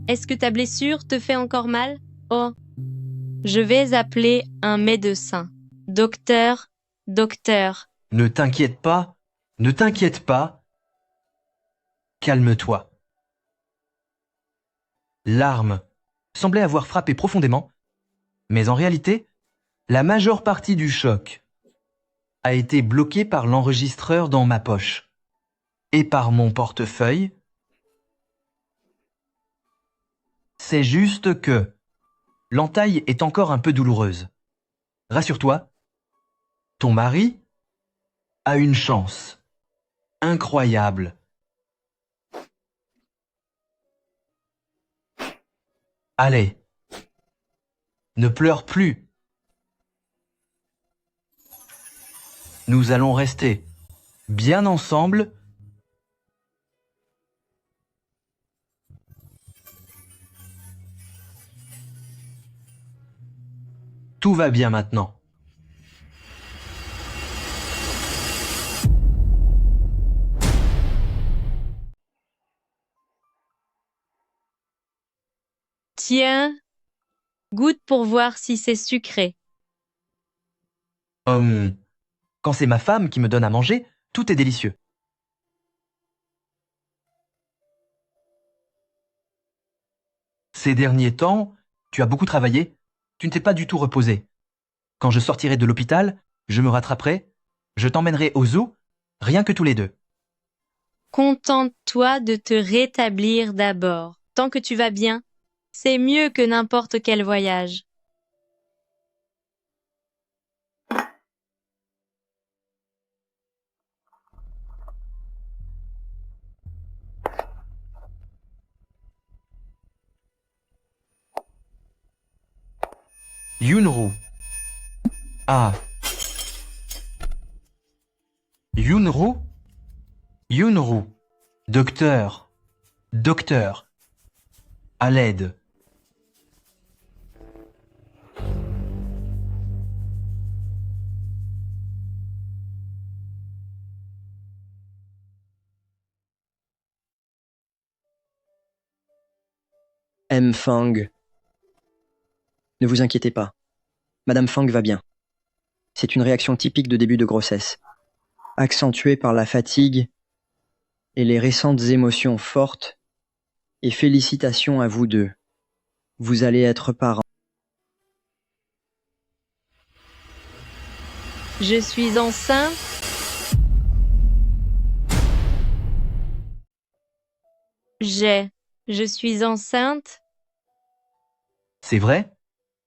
Est-ce que ta blessure te fait encore mal? Oh, je vais appeler un médecin. Docteur, docteur. Ne t'inquiète pas, ne t'inquiète pas. Calme-toi. L'arme semblait avoir frappé profondément, mais en réalité, la majeure partie du choc a été bloquée par l'enregistreur dans ma poche et par mon portefeuille. C'est juste que l'entaille est encore un peu douloureuse. Rassure-toi, ton mari a une chance incroyable. Allez, ne pleure plus. Nous allons rester bien ensemble. Tout va bien maintenant. Tiens, goûte pour voir si c'est sucré. Quand c'est ma femme qui me donne à manger, tout est délicieux. Ces derniers temps, tu as beaucoup travaillé, tu ne t'es pas du tout reposé. Quand je sortirai de l'hôpital, je me rattraperai, je t'emmènerai au zoo, rien que tous les deux. Contente-toi de te rétablir d'abord. Tant que tu vas bien, c'est mieux que n'importe quel voyage. Yunru. Ah. Yunru. Yunru? Yunru. Docteur. Docteur. À l'aide. M. Fang. Ne vous inquiétez pas. Madame Fang va bien. C'est une réaction typique de début de grossesse, accentuée par la fatigue et les récentes émotions fortes, et félicitations à vous deux. Vous allez être parents. Je suis enceinte. Je suis enceinte. C'est vrai?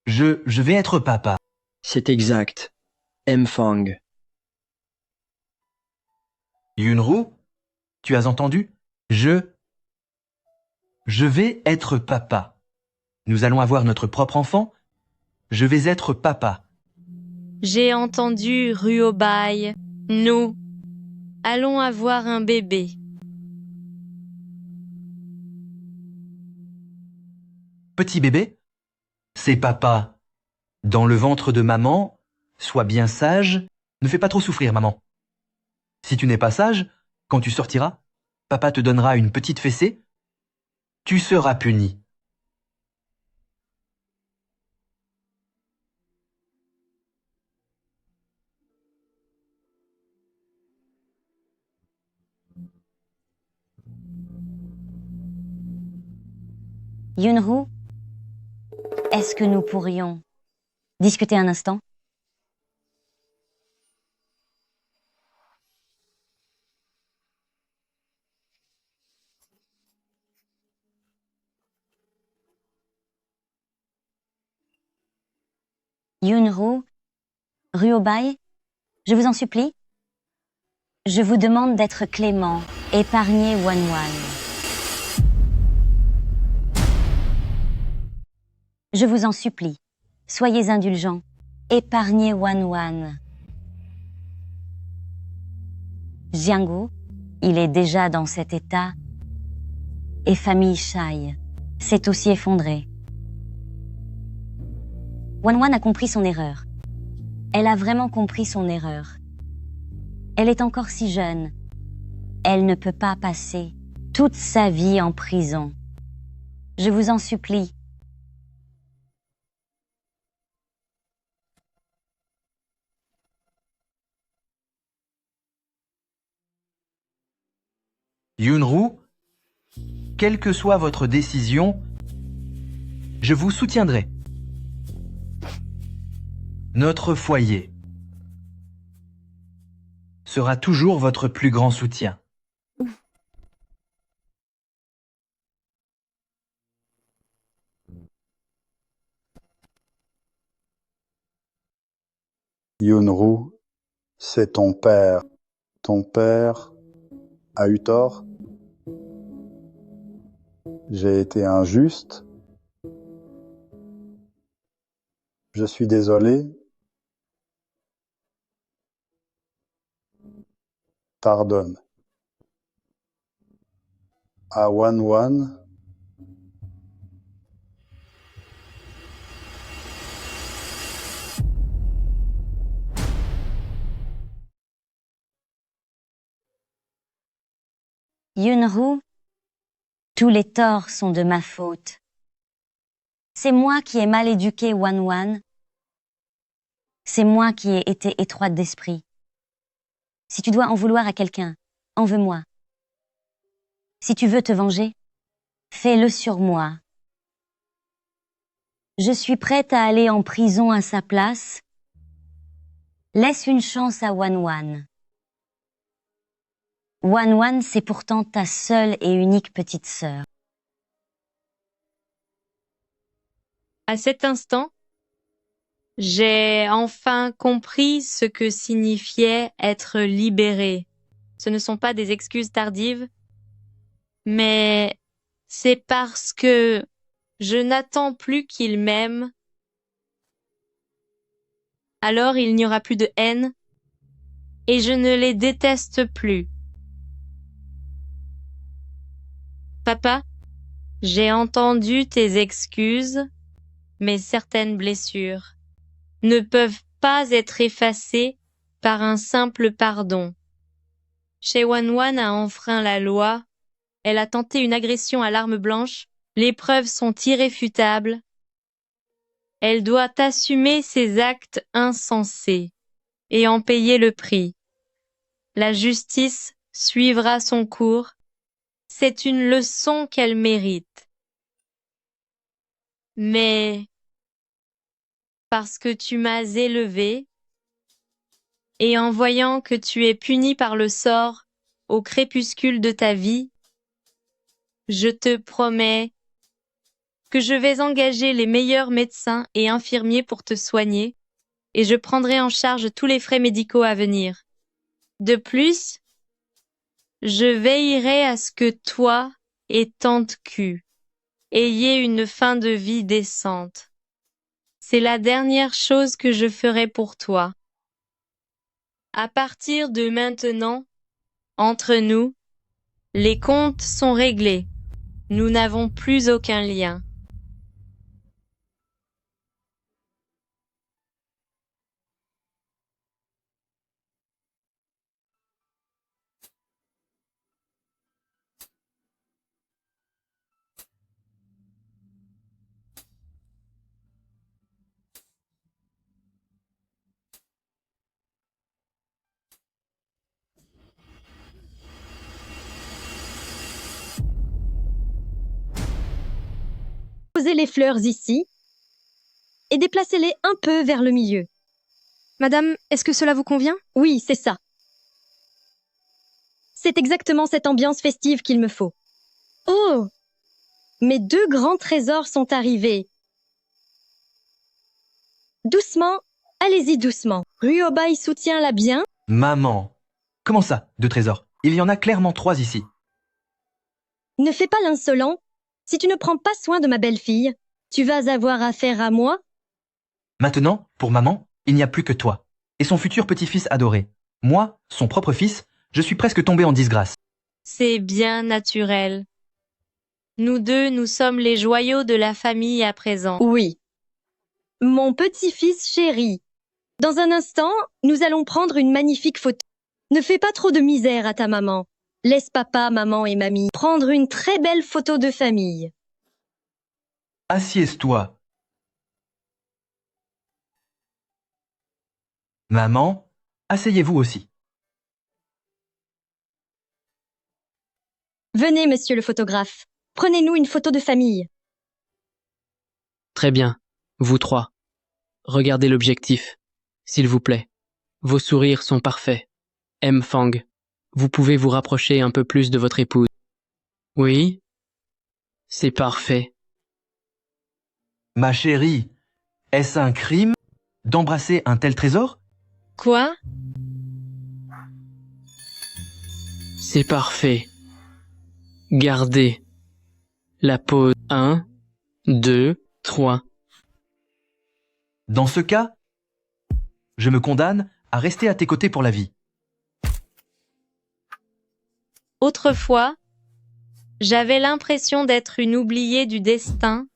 Je vais être papa. C'est exact. M. Fang. Yunru? Tu as entendu? Je vais être papa. Nous allons avoir notre propre enfant. Je vais être papa. J'ai entendu Ruobai. Nous allons avoir un bébé. Petit bébé? C'est papa. Dans le ventre de maman, sois bien sage. Ne fais pas trop souffrir, maman. Si tu n'es pas sage, quand tu sortiras, papa te donnera une petite fessée. Tu seras puni. Yunru, est-ce que nous pourrions discuter un instant? Yunru, Ruobai, je vous en supplie. Je vous demande d'être clément, épargnez Wanwan. Je vous en supplie, soyez indulgents, épargnez Wanwan. Jianggu, il est déjà dans cet état, et famille Shai s'est aussi effondrée. Wanwan a compris son erreur. Elle a vraiment compris son erreur. Elle est encore si jeune. Elle ne peut pas passer toute sa vie en prison. Je vous en supplie. Yunru, quelle que soit votre décision, je vous soutiendrai. Notre foyer sera toujours votre plus grand soutien. Yunru, c'est ton père. Ton père a eu tort. J'ai été injuste. Je suis désolé. Pardonne. À Wanwan, Yunru, tous les torts sont de ma faute. C'est moi qui ai mal éduqué Wanwan. C'est moi qui ai été étroite d'esprit. Si tu dois en vouloir à quelqu'un, en veux-moi. Si tu veux te venger, fais-le sur moi. Je suis prête à aller en prison à sa place. Laisse une chance à Wanwan. Wanwan, c'est pourtant ta seule et unique petite sœur. À cet instant, j'ai enfin compris ce que signifiait être libéré. Ce ne sont pas des excuses tardives, mais c'est parce que je n'attends plus qu'il m'aime. Alors il n'y aura plus de haine et je ne les déteste plus. Papa, j'ai entendu tes excuses, mais certaines blessures ne peuvent pas être effacées par un simple pardon. Chaiwanwan a enfreint la loi, elle a tenté une agression à l'arme blanche, les preuves sont irréfutables. Elle doit assumer ses actes insensés et en payer le prix. La justice suivra son cours. C'est une leçon qu'elle mérite. Mais parce que tu m'as élevé, et en voyant que tu es puni par le sort au crépuscule de ta vie, je te promets que je vais engager les meilleurs médecins et infirmiers pour te soigner, et je prendrai en charge tous les frais médicaux à venir. De plus, je veillerai à ce que toi et Tante Q ayez une fin de vie décente. C'est la dernière chose que je ferai pour toi. À partir de maintenant, entre nous, les comptes sont réglés. Nous n'avons plus aucun lien. Posez les fleurs ici et déplacez-les un peu vers le milieu. Madame, est-ce que cela vous convient? Oui, c'est ça. C'est exactement cette ambiance festive qu'il me faut. Oh! Mes deux grands trésors sont arrivés. Doucement, allez-y doucement. Ryobai soutient-la bien. Maman. Comment ça, deux trésors? Il y en a clairement 3 ici. Ne fais pas l'insolent. Si tu ne prends pas soin de ma belle-fille, tu vas avoir affaire à moi. Maintenant, pour maman, il n'y a plus que toi. Et son futur petit-fils adoré. Moi, son propre fils, je suis presque tombé en disgrâce. C'est bien naturel. Nous deux, nous sommes les joyaux de la famille à présent. Oui. Mon petit-fils chéri. Dans un instant, nous allons prendre une magnifique photo. Ne fais pas trop de misère à ta maman. Laisse papa, maman et mamie prendre une très belle photo de famille. Assieds-toi. Maman, asseyez-vous aussi. Venez, monsieur le photographe. Prenez-nous une photo de famille. Très bien, vous 3. Regardez l'objectif, s'il vous plaît. Vos sourires sont parfaits. M. Fang, vous pouvez vous rapprocher un peu plus de votre épouse. Oui? C'est parfait. Ma chérie, est-ce un crime d'embrasser un tel trésor? Quoi? C'est parfait. Gardez la pose 1, 2, 3. Dans ce cas, je me condamne à rester à tes côtés pour la vie. Autrefois, j'avais l'impression d'être une oubliée du destin,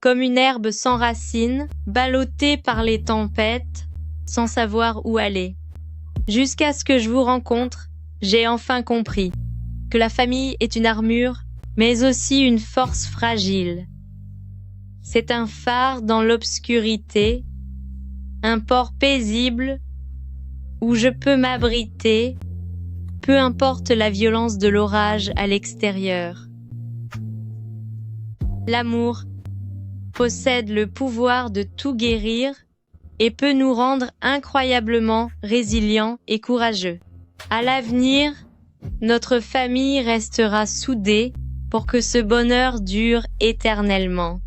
comme une herbe sans racines, ballottée par les tempêtes, sans savoir où aller. Jusqu'à ce que je vous rencontre, j'ai enfin compris que la famille est une armure, mais aussi une force fragile. C'est un phare dans l'obscurité, un port paisible où je peux m'abriter, peu importe la violence de l'orage à l'extérieur. L'amour possède le pouvoir de tout guérir et peut nous rendre incroyablement résilients et courageux. À l'avenir, notre famille restera soudée pour que ce bonheur dure éternellement.